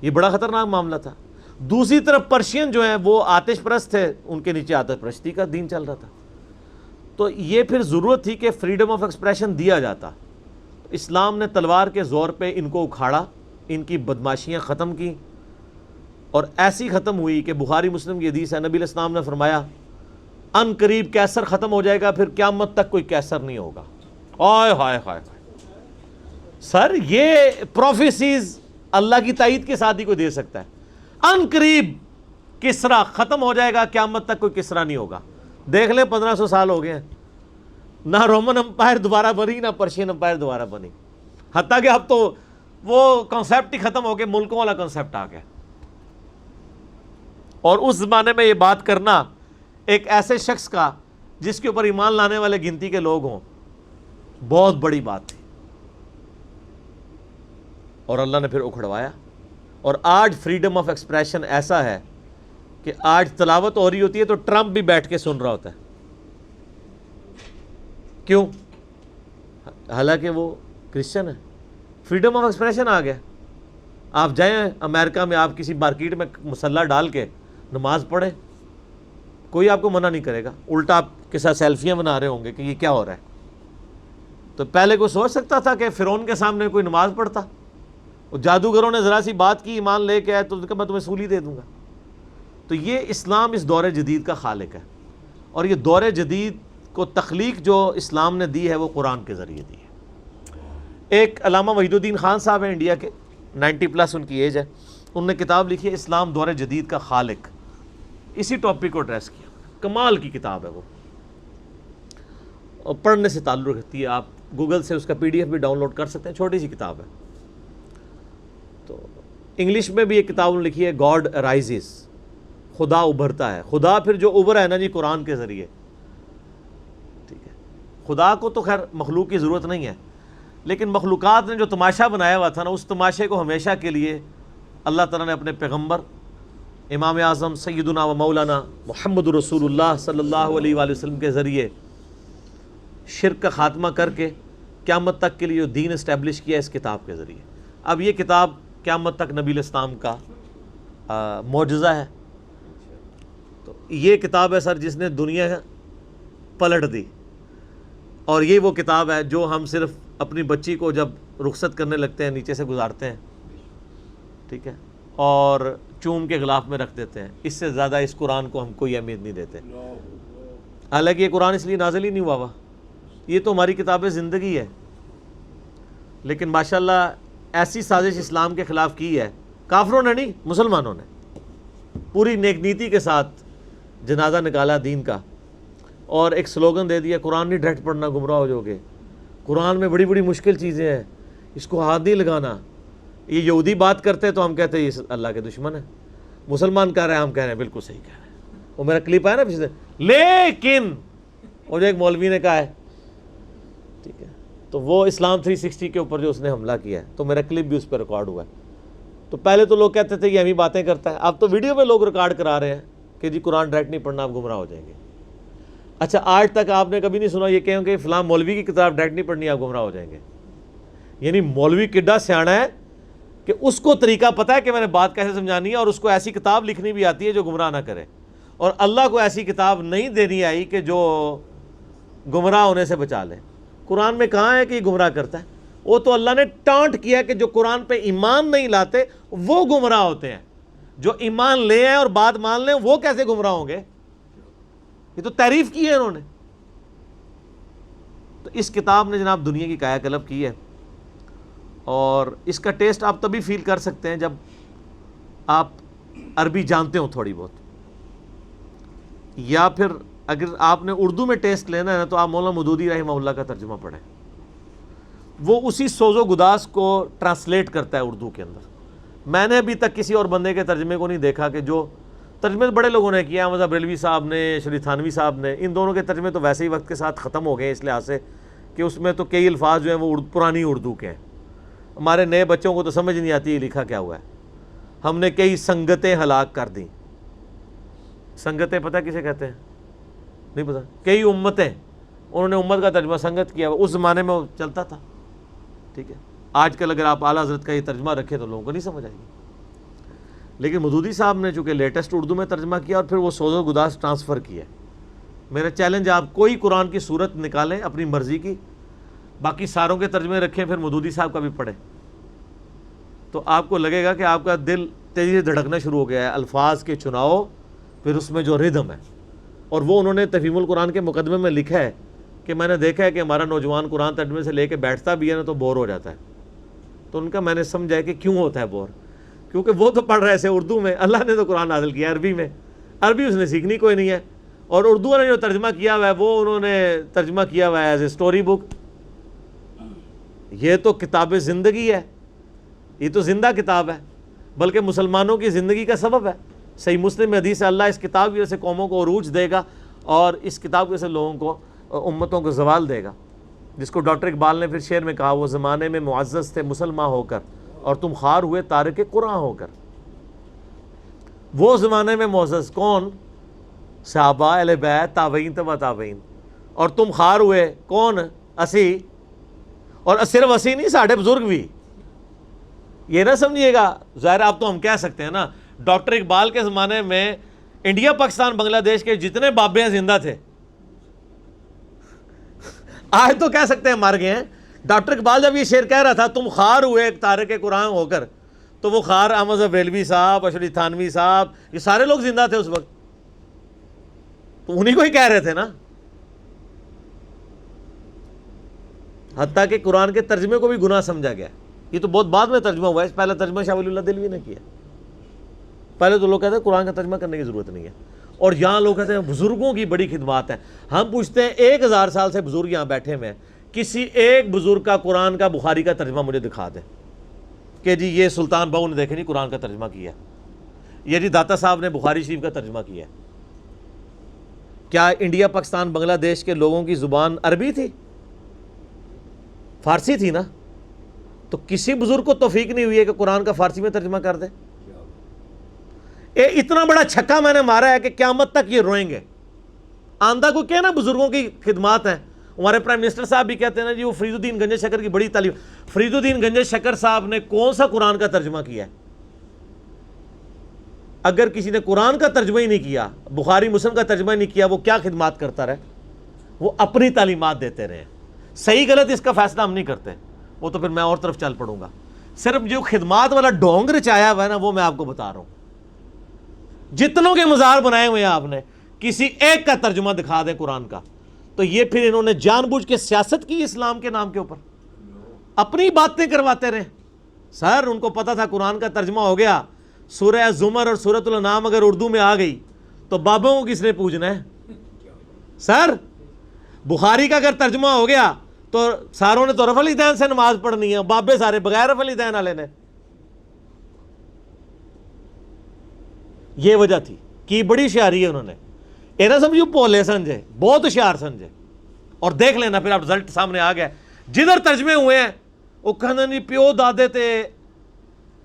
یہ بڑا خطرناک معاملہ تھا. دوسری طرف پرشین جو ہیں وہ آتش پرست تھے، ان کے نیچے آتش پرستی کا دین چل رہا تھا. تو یہ پھر ضرورت تھی کہ فریڈم آف ایکسپریشن دیا جاتا. اسلام نے تلوار کے زور پہ ان کو اکھاڑا، ان کی بدماشیاں ختم کی، اور ایسی ختم ہوئی کہ بخاری مسلم کی حدیث ہے، نبی علیہ السلام نے فرمایا ان قریب کیسر ختم ہو جائے گا، پھر قیامت تک کوئی کیسر نہیں ہوگا. آئے ہائے ہائے. سر یہ پروفیسیز اللہ کی تائید کے ساتھ ہی کوئی دے سکتا ہے۔ ان قریب کسرا ختم ہو جائے گا، قیامت تک کوئی کسرا نہیں ہوگا۔ دیکھ لیں 1500 سال ہو گئے ہیں، نہ رومن امپائر دوبارہ بنی، نہ پرشین امپائر دوبارہ بنی، حتیٰ کہ اب تو وہ کنسیپٹ ہی ختم ہو کے ملکوں والا کنسیپٹ آ گیا۔ اور اس زمانے میں یہ بات کرنا ایک ایسے شخص کا جس کے اوپر ایمان لانے والے گنتی کے لوگ ہوں، بہت بڑی بات تھی، اور اللہ نے پھر اکھڑوایا۔ اور آج فریڈم آف ایکسپریشن ایسا ہے کہ آج تلاوت ہو رہی ہوتی ہے تو ٹرمپ بھی بیٹھ کے سن رہا ہوتا ہے۔ کیوں؟ حالانکہ وہ کرسچن ہے۔ فریڈم آف ایکسپریشن آ گیا۔ آپ جائیں امریکہ میں، آپ کسی مارکیٹ میں مسلح ڈال کے نماز پڑھیں، کوئی آپ کو منع نہیں کرے گا، الٹا آپ کے ساتھ سیلفیاں بنا رہے ہوں گے کہ یہ کیا ہو رہا ہے۔ تو پہلے کوئی سوچ سکتا تھا کہ فرعون کے سامنے کوئی نماز پڑھتا؟ اور جادوگروں نے ذرا سی بات کی، ایمان لے کے آئے تو میں تمہیں سولی دے دوں گا۔ تو یہ اسلام اس دور جدید کا خالق ہے، اور یہ دور جدید کو تخلیق جو اسلام نے دی ہے وہ قرآن کے ذریعے دی ہے۔ ایک علامہ وحید الدین خان صاحب ہیں انڈیا کے، 90+ ان کی ایج ہے، انہوں نے کتاب لکھی ہے اسلام دور جدید کا خالق، اسی ٹاپک کو ایڈریس کیا۔ کمال کی کتاب ہے وہ، اور پڑھنے سے تعلق رکھتی ہے، آپ گوگل سے اس کا PDF بھی ڈاؤن لوڈ کر سکتے ہیں، چھوٹی سی کتاب ہے۔ تو انگلش میں بھی ایک کتاب انہوں نے لکھی ہے گاڈ رائزز، خدا ابھرتا ہے۔ خدا پھر جو ابھرا ہے نا جی قرآن کے ذریعے، ٹھیک ہے۔ خدا کو تو خیر مخلوق کی ضرورت نہیں ہے، لیکن مخلوقات نے جو تماشا بنایا ہوا تھا نا، اس تماشے کو ہمیشہ کے لیے اللہ تعالیٰ نے اپنے پیغمبر امام اعظم سیدنا و مولانا محمد رسول اللہ صلی اللہ علیہ وآلہ وسلم کے ذریعے شرک کا خاتمہ کر کے قیامت تک کے لیے جو دین اسٹیبلش کیا اس کتاب کے ذریعے۔ اب یہ کتاب قیامت تک نبی الاسلام کا معجزہ ہے۔ تو یہ کتاب ہے سر جس نے دنیا پلٹ دی، اور یہ وہ کتاب ہے جو ہم صرف اپنی بچی کو جب رخصت کرنے لگتے ہیں نیچے سے گزارتے ہیں، ٹھیک ہے، اور چوم کے غلاف میں رکھ دیتے ہیں۔ اس سے زیادہ اس قرآن کو ہم کوئی اہمیت نہیں دیتے۔ حالانکہ یہ قرآن اس لیے نازل ہی نہیں ہوا، یہ تو ہماری کتاب زندگی ہے، لیکن ماشاءاللہ ایسی سازش اسلام کے خلاف کی ہے، کافروں نے نہیں، مسلمانوں نے پوری نیک نیتی کے ساتھ جنازہ نکالا دین کا، اور ایک سلوگن دے دیا قرآن نہیں ڈائریکٹ پڑھنا گمراہ ہو جاؤ گے، قرآن میں بڑی بڑی مشکل چیزیں ہیں، اس کو ہاتھ نہیں لگانا۔ یہ یہودی بات کرتے ہیں تو ہم کہتے ہیں یہ اللہ کے دشمن ہے، مسلمان کہہ رہے ہیں ہم کہہ رہے ہیں بالکل صحیح کہہ رہے ہیں۔ وہ میرا کلپ آیا نا پچھلے، لیکن وہ جو ایک مولوی نے کہا ہے، ٹھیک ہے، تو وہ اسلام 360 کے اوپر جو اس نے حملہ کیا ہے، تو میرا کلپ بھی اس پہ ریکارڈ ہوا ہے۔ تو پہلے تو لوگ کہتے تھے یہ ہم ہی باتیں کرتا ہے، اب تو ویڈیو میں لوگ ریکارڈ کرا رہے ہیں کہ جی قرآن ڈائریکٹ نہیں پڑھنا، آپ گمراہ ہو جائیں گے۔ اچھا آج تک آپ نے کبھی نہیں سنا یہ کہیں کہ فلاں مولوی کی کتاب ڈائریکٹ نہیں پڑھنی، آپ گمراہ ہو جائیں گے؟ یعنی مولوی کڈا سیاڑا ہے کہ اس کو طریقہ پتہ ہے کہ میں نے بات کیسے سمجھانی ہے، اور اس کو ایسی کتاب لکھنی بھی آتی ہے جو گمراہ نہ کرے، اور اللہ کو ایسی کتاب نہیں دینی آئی کہ جو گمراہ ہونے سے بچا لے۔ قرآن میں کہاں ہے کہ یہ گمراہ کرتا ہے؟ وہ تو اللہ نے ٹانٹ کیا کہ جو قرآن پہ ایمان نہیں لاتے وہ گمراہ ہوتے ہیں، جو ایمان لے آئیں اور بات مان لیں وہ کیسے گمراہ ہوں گے؟ یہ تو تعریف کی ہے انہوں نے۔ تو اس کتاب نے جناب دنیا کی کایا کلب کی ہے، اور اس کا ٹیسٹ آپ تبھی فیل کر سکتے ہیں جب آپ عربی جانتے ہوں تھوڑی بہت، یا پھر اگر آپ نے اردو میں ٹیسٹ لینا ہے نا تو آپ مولانا مودودی رحمہ اللہ کا ترجمہ پڑھیں، وہ اسی سوز و گداز کو ٹرانسلیٹ کرتا ہے اردو کے اندر۔ میں نے ابھی تک کسی اور بندے کے ترجمے کو نہیں دیکھا کہ جو ترجمے بڑے لوگوں نے کیا، احمد بریلوی صاحب نے، شریف تھانوی صاحب نے، ان دونوں کے ترجمے تو ویسے ہی وقت کے ساتھ ختم ہو گئے اس لحاظ سے کہ اس میں تو کئی الفاظ جو ہیں وہ پرانی اردو کے ہیں، ہمارے نئے بچوں کو تو سمجھ نہیں آتی یہ لکھا کیا ہوا ہے۔ ہم نے کئی سنگتیں ہلاک کر دیں، سنگتیں پتہ کسے کہتے ہیں؟ نہیں پتہ۔ کئی امتیں، انہوں نے امت کا ترجمہ سنگت کیا، اس زمانے میں وہ چلتا تھا، ٹھیک ہے۔ آج کل اگر آپ اعلیٰ حضرت کا یہ ترجمہ رکھیں تو لوگوں کو نہیں سمجھ آئے گی، لیکن مودودی صاحب نے چونکہ لیٹسٹ اردو میں ترجمہ کیا اور پھر وہ سوز و گداز ٹرانسفر کیا۔ میرا چیلنج، آپ کوئی قرآن کی صورت نکالیں اپنی مرضی کی، باقی ساروں کے ترجمے رکھیں، پھر مودودی صاحب کا بھی پڑھیں، تو آپ کو لگے گا کہ آپ کا دل تیزی سے دھڑکنا شروع ہو گیا ہے۔ الفاظ کے چناؤ، پھر اس میں جو ردم ہے، اور وہ انہوں نے تفہیم القرآن کے مقدمے میں لکھا ہے کہ میں نے دیکھا ہے کہ ہمارا نوجوان قرآن ترجمے سے لے کے بیٹھتا بھی ہے نا تو بور ہو جاتا ہے، تو ان کا میں نے سمجھا کہ کیوں ہوتا ہے بور، کیونکہ وہ تو پڑھ رہے تھے اردو میں، اللہ نے تو قرآن نازل کیا عربی میں، عربی اس نے سیکھنی کوئی نہیں ہے، اور اردو نے جو ترجمہ کیا ہوا ہے وہ انہوں نے ترجمہ کیا ہوا ہے ایز اے اسٹوری بک۔ یہ تو کتاب زندگی ہے، یہ تو زندہ کتاب ہے، بلکہ مسلمانوں کی زندگی کا سبب ہے۔ صحیح مسلم میں حدیث ہے، اللہ اس کتاب کی وجہ سے قوموں کو عروج دے گا اور اس کتاب کی وجہ سے لوگوں کو، امتوں کو زوال دے گا، جس کو ڈاکٹر اقبال نے پھر شعر میں کہا، وہ زمانے میں معزز تھے مسلمان ہو کر اور تم خوار ہوئے تارک قرآن ہو کر۔ وہ زمانے میں معزز کون؟ صحابہ، اہل بیت، تابعین، تبع تابعین، اور تم خوار ہوئے کون؟ اسی، اور صرف اسی نہیں، ساڑھے بزرگ بھی۔ یہ نہ سمجھیے گا، ظاہر آپ تو ہم کہہ سکتے ہیں نا، ڈاکٹر اقبال کے زمانے میں انڈیا، پاکستان، بنگلہ دیش کے جتنے بابے ہیں زندہ تھے، آج تو کہہ سکتے ہیں مر گئے ہیں۔ ڈاکٹر اقبال جب یہ شعر کہہ رہا تھا تم خوار ہوئے ایک تارک قرآن ہو کر، تو وہ خوار احمد بریلوی صاحب، اشرف تھانوی صاحب، یہ سارے لوگ زندہ تھے اس وقت، تو انہی کو ہی کہہ رہے تھے نا۔ حتیٰ کہ قرآن کے ترجمے کو بھی گناہ سمجھا گیا، یہ تو بہت بعد میں ترجمہ ہوا ہے، پہلا ترجمہ شاہ ولی اللہ دہلوی نے کیا۔ پہلے تو لوگ کہتے ہیں قرآن کا ترجمہ کرنے کی ضرورت نہیں ہے، اور یہاں لوگ کہتے ہیں بزرگوں کی بڑی خدمات ہیں۔ ہم پوچھتے ہیں 1000 سال سے بزرگ یہاں بیٹھے ہوئے ہیں، کسی ایک بزرگ کا قرآن کا بخاری کا ترجمہ مجھے دکھا دیں کہ جی یہ سلطان بہو نے دیکھے نہیں قرآن کا ترجمہ کیا، یہ جی داتا صاحب نے بخاری شریف کا ترجمہ کیا۔ کیا انڈیا، پاکستان، بنگلہ دیش کے لوگوں کی زبان عربی تھی؟ فارسی تھی نا؟ تو کسی بزرگ کو توفیق نہیں ہوئی ہے کہ قرآن کا فارسی میں ترجمہ کر دے۔ اتنا بڑا چھکا میں نے مارا ہے کہ قیامت تک یہ روئیں گے۔ آندہ کو کیا نا بزرگوں کی خدمات ہیں۔ ہمارے پرائم منسٹر صاحب بھی کہتے ہیں نا جی وہ فرید الدین گنج شکر کی بڑی تعلیم۔ فرید الدین گنج شکر صاحب نے کون سا قرآن کا ترجمہ کیا ہے؟ اگر کسی نے قرآن کا ترجمہ ہی نہیں کیا، بخاری مسلم کا ترجمہ ہی نہیں کیا، وہ کیا خدمات کرتا رہے؟ وہ اپنی تعلیمات دیتے رہے۔ صحیح غلط اس کا فیصلہ ہم نہیں کرتے، وہ تو پھر میں اور طرف چل پڑوں گا۔ صرف جو خدمات والا ڈونگ رچایا ہوا ہے نا، وہ میں آپ کو بتا رہا ہوں۔ جتنوں کے مزار بنائے ہوئے ہیں آپ نے، کسی ایک کا ترجمہ دکھا دیں قرآن کا، تو یہ پھر انہوں نے جان بوجھ کے سیاست کی اسلام کے نام کے اوپر، اپنی باتیں کرواتے رہے۔ سر ان کو پتا تھا قرآن کا ترجمہ ہو گیا، سورہ زمر اور سورۃ الانعام اگر اردو میں آ گئی تو بابوں کو کس نے پوجنا ہے؟ سر بخاری کا اگر ترجمہ ہو گیا تو ساروں نے تو رفع الیدین سے نماز پڑھنی ہے، بابے سارے بغیر رفع الیدین والے نے۔ یہ وجہ تھی کہ بڑی ہوشیاری ہے انہوں نے، یہ نہ سمجھو پولے سمجھے، بہت ہوشیار سمجھے۔ اور دیکھ لینا پھر اب رزلٹ سامنے آ گیا، جدھر ترجمے ہوئے ہیں وہ کہنا نہیں پیو دادے تے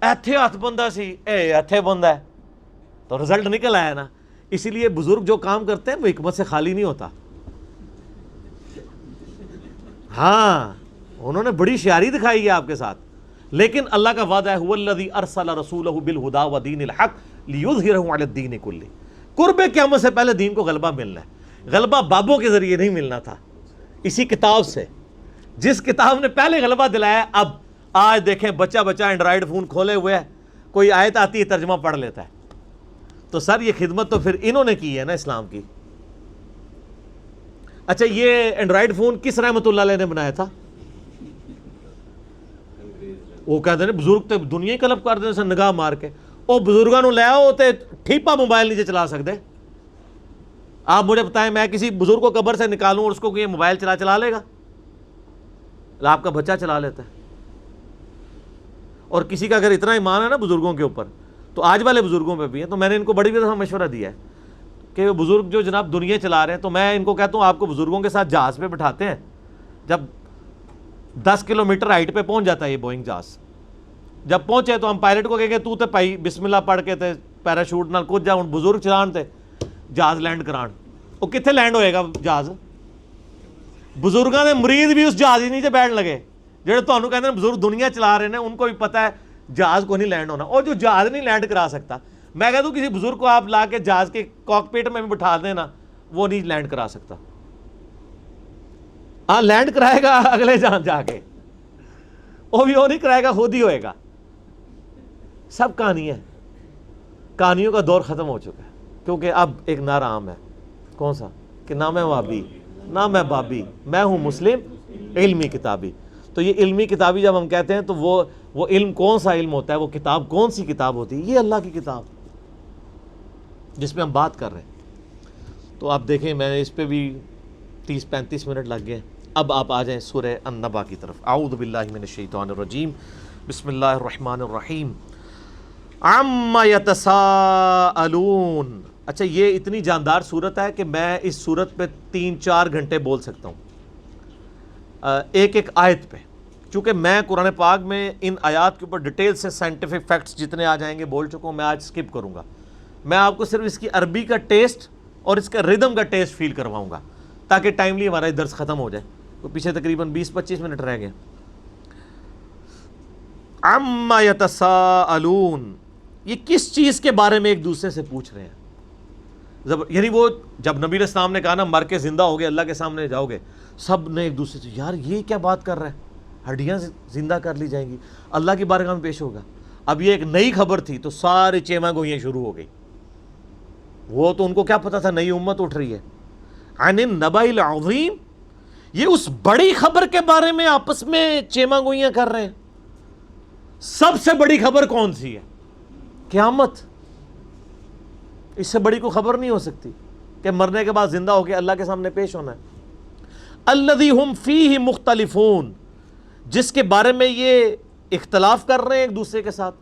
ایتھے ہاتھ بندہ سی، اے ایتھے بندہ ہے، تو رزلٹ نکل آیا نا۔ اسی لیے بزرگ جو کام کرتے ہیں وہ حکمت سے خالی نہیں ہوتا۔ ہاں انہوں نے بڑی ہوشیاری دکھائی ہے آپ کے ساتھ، لیکن اللہ کا وعدہ ہے هو الذی ارسل رسولہ بالہدی ودین الحق لیظہرہ علی الدین کلہ۔ قرب قیامت سے پہلے دین کو غلبہ ملنا ہے، غلبہ بابوں کے ذریعے نہیں ملنا تھا، اسی کتاب سے، جس کتاب نے پہلے غلبہ دلایا۔ اب آج دیکھیں بچہ اینڈرائڈ فون کھولے ہوئے ہے، کوئی آیت آتی ہے ترجمہ پڑھ لیتا ہے۔ تو سر یہ خدمت تو پھر انہوں نے کی ہے نا اسلام کی۔ اچھا یہ اینڈرائڈ فون کس رحمت اللہ علیہ نے بنایا تھا؟ وہ کہتے ہیں بزرگ تے دنیا ہی قلب کر دیں نگاہ مار کے، وہ بزرگوں نو لے آؤ تے ٹھیپا موبائل نیچے چلا سکتے۔ آپ مجھے بتائیں میں کسی بزرگ کو قبر سے نکالوں اور اس کو یہ موبائل چلا لے گا؟ آپ کا بچہ چلا لیتا ہے۔ اور کسی کا اگر اتنا ایمان ہے نا بزرگوں کے اوپر، تو آج والے بزرگوں پہ بھی ہے، تو میں نے ان کو بڑی دفعہ مشورہ دیا ہے کہ وہ بزرگ جو جناب دنیا چلا رہے ہیں، تو میں ان کو کہتا ہوں آپ کو بزرگوں کے ساتھ جہاز پہ بٹھاتے ہیں، جب 10 کلومیٹر ہائٹ پہ پہنچ جاتا ہے یہ بوئنگ جہاز، جب پہنچے تو ہم پائلٹ کو کہیں گے تو تے پائی بسم اللہ پڑھ کے تے پیراشوٹ نال کچھ جا، ہوں بزرگ چلان تے جہاز لینڈ کران، وہ کتنے لینڈ ہوئے گا جہاز؟ بزرگاں دے مرید بھی اس جہاز ہی نیچے بیٹھ لگے، جڑے تانوں کہندے ہیں بزرگ دنیا چلا رہے ہیں، ان کو بھی پتہ ہے جہاز کو نہیں لینڈ ہونا، اور جو جہاز نہیں لینڈ کرا سکتا، میں کہتا ہوں کسی بزرگ کو آپ لا کے جہاز کے کاکپٹ میں بھی بٹھا دیں نا، وہ نہیں لینڈ کرا سکتا۔ ہاں لینڈ کرائے گا اگلے جان جا کے، وہ بھی وہ نہیں کرائے گا، خود ہی ہوئے گا۔ سب کہانی ہے، کہانیوں کا دور ختم ہو چکا ہے، کیونکہ اب ایک نعرہ عام ہے، کون سا؟ کہ نہ میں وابی نہ میں بابی، میں ہوں مسلم علمی کتابی۔ تو یہ علمی کتابی جب ہم کہتے ہیں تو وہ وہ علم کون سا علم ہوتا ہے، وہ کتاب کون سی کتاب ہوتی ہے؟ یہ اللہ کی کتاب جس پہ ہم بات کر رہے ہیں۔ تو آپ دیکھیں میں نے اس پہ بھی 30-35 منٹ لگ گئے۔ اب آپ آ جائیں سورہ النبا کی طرف۔ اعوذ باللہ من الشیطان الرجیم، بسم اللہ الرحمن الرحیم۔ عما یتساءلون۔ اچھا یہ اتنی جاندار صورت ہے کہ میں اس صورت پہ 3-4 گھنٹے بول سکتا ہوں ایک ایک آیت پہ، چونکہ میں قرآن پاک میں ان آیات کے اوپر ڈیٹیل سے سائنٹیفک فیکٹس جتنے آ جائیں گے بول چکا ہوں، میں آج سکپ کروں گا۔ میں آپ کو صرف اس کی عربی کا ٹیسٹ اور اس کا ردم کا ٹیسٹ فیل کرواؤں گا تاکہ ٹائملی ہمارا درس ختم ہو جائے۔ تو پیچھے تقریباً 20-25 منٹ رہ گئے۔ عما یتساءلون، یہ کس چیز کے بارے میں ایک دوسرے سے پوچھ رہے ہیں؟ یعنی وہ جب نبی علیہ السلام نے کہا نا مر کے زندہ ہو گئے اللہ کے سامنے جاؤ گے، سب نے ایک دوسرے سے یار یہ کیا بات کر رہا ہے، ہڈیاں زندہ کر لی جائیں گی، اللہ کی بارگاہ میں پیش ہوگا۔ اب یہ ایک نئی خبر تھی تو سارے چیما گوئیاں شروع ہو گئی۔ وہ تو ان کو کیا پتا تھا نئی امت اٹھ رہی ہے۔ عن النبأ العظیم، یہ اس بڑی خبر کے بارے میں آپس میں چیما گوئیاں کر رہے ہیں۔ سب سے بڑی خبر کون سی ہے؟ قیامت۔ اس سے بڑی کوئی خبر نہیں ہو سکتی کہ مرنے کے بعد زندہ ہو کے اللہ کے سامنے پیش ہونا ہے۔ الذی ہم فیہ مختلفون، جس کے بارے میں یہ اختلاف کر رہے ہیں ایک دوسرے کے ساتھ۔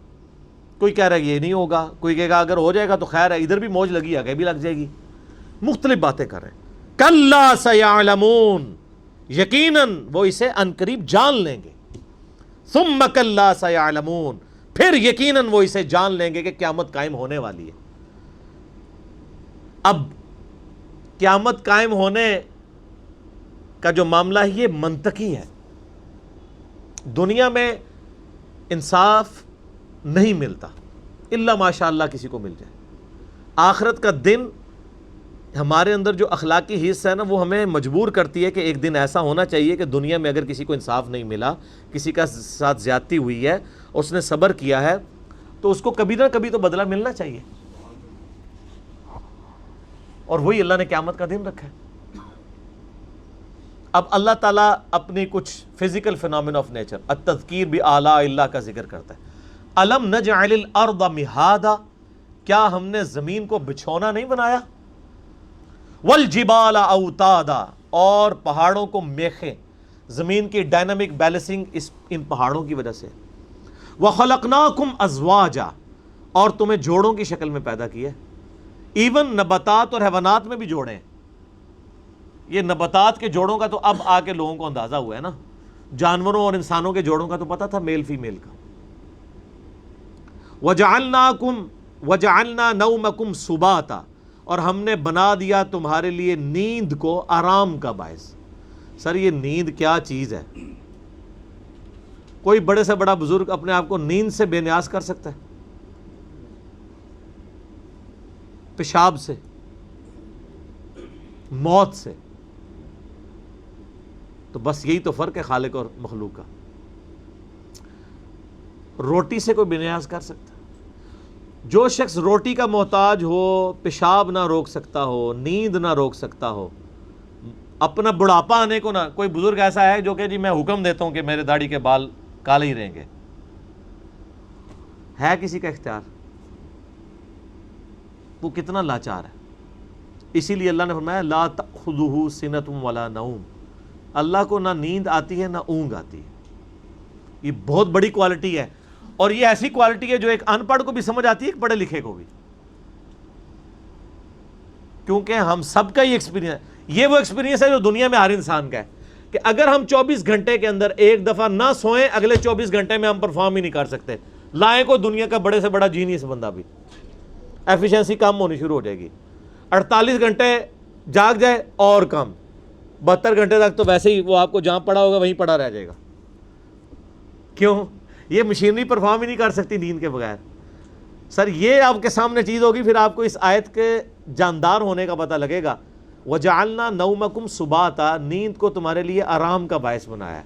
کوئی کہہ رہا ہے یہ نہیں ہوگا، کوئی کہے گا اگر ہو جائے گا تو خیر ہے، ادھر بھی موج لگی آگے بھی لگ جائے گی، مختلف باتیں کر رہے ہیں۔ کلا سیعلمون، یقیناً وہ اسے عنقریب جان لیں گے۔ ثم کلا سیعلمون، پھر یقیناً وہ اسے جان لیں گے کہ قیامت قائم ہونے والی ہے۔ اب قیامت قائم ہونے کا جو معاملہ ہے یہ منطقی ہے۔ دنیا میں انصاف نہیں ملتا الا ماشاء اللہ کسی کو مل جائے۔ آخرت کا دن ہمارے اندر جو اخلاقی حصہ ہے نا وہ ہمیں مجبور کرتی ہے کہ ایک دن ایسا ہونا چاہیے کہ دنیا میں اگر کسی کو انصاف نہیں ملا، کسی کا ساتھ زیادتی ہوئی ہے، اس نے صبر کیا ہے، تو اس کو کبھی نہ کبھی تو بدلہ ملنا چاہیے۔ اور وہی اللہ نے قیامت کا دن رکھا ہے۔ اب اللہ تعالیٰ اپنی کچھ فزیکل فینومین آف نیچر، التذکیر بآلاء اللہ کا ذکر کرتا ہے۔ الم نجعل الارض مہادا، کیا ہم نے زمین کو بچھونا نہیں بنایا؟ والجبال اوتادا، اور پہاڑوں کو میخیں، زمین کی ڈائنامک بیلنسنگ ان پہاڑوں کی وجہ سے۔ وخلقناکم ازواجا، اور تمہیں جوڑوں کی شکل میں پیدا کیا ہے۔ ایون نباتات اور حیوانات میں بھی جوڑے ہیں۔ یہ نباتات کے جوڑوں کا تو اب آ کے لوگوں کو اندازہ ہوا ہے نا، جانوروں اور انسانوں کے جوڑوں کا تو پتہ تھا میل فیمیل کا۔ وَجَعَلْنَا نَوْمَكُمْ سُبَاتًا، اور ہم نے بنا دیا تمہارے لیے نیند کو آرام کا باعث۔ سر یہ نیند کیا چیز ہے؟ کوئی بڑے سے بڑا بزرگ اپنے آپ کو نیند سے بے نیاز کر سکتا ہے؟ پیشاب سے، موت سے؟ تو بس یہی تو فرق ہے خالق اور مخلوق کا۔ روٹی سے کوئی بے نیاز کر سکتا ہے؟ جو شخص روٹی کا محتاج ہو، پیشاب نہ روک سکتا ہو، نیند نہ روک سکتا ہو، اپنا بڑھاپا آنے کو نہ، کوئی بزرگ ایسا ہے جو کہ جی میں حکم دیتا ہوں کہ میرے داڑھی کے بال کالے ہی رہیں گے، ہے کسی کا اختیار؟ وہ کتنا لاچار ہے۔ اسی لیے اللہ نے فرمایا لا تأخذہ سنۃ ولا نوم، اللہ کو نہ نیند آتی ہے نہ اونگ آتی ہے۔ یہ بہت بڑی کوالٹی ہے، اور یہ ایسی کوالٹی ہے جو ایک ان پڑھ کو بھی سمجھ آتی ہے، ایک پڑھے لکھے کو بھی، کیونکہ ہم سب کا یہ ایکسپیرینس، یہ وہ ایکسپیرینس ہے جو دنیا میں ہر انسان کا ہے کہ اگر ہم 24 گھنٹے کے اندر ایک دفعہ نہ سوئیں، اگلے 24 گھنٹے میں ہم پرفارم ہی نہیں کر سکتے۔ لائیں کو دنیا کا بڑے سے بڑا جینیس بندہ بھی، ایفیشنسی کم ہونی شروع ہو جائے گی۔ 48 گھنٹے جاگ جائے اور کم، 72 گھنٹے تک تو ویسے ہی وہ آپ کو جہاں پڑا ہوگا وہیں پڑا رہ جائے گا۔ کیوں؟ یہ مشینری پرفارم ہی نہیں کر سکتی نیند کے بغیر۔ سر یہ آپ کے سامنے چیز ہوگی، پھر آپ کو اس آیت کے جاندار ہونے کا پتہ لگے گا۔ وَجَعَلْنَا نَوْمَكُمْ سُبَاتًا، نیند کو تمہارے لیے آرام کا باعث بنایا ہے۔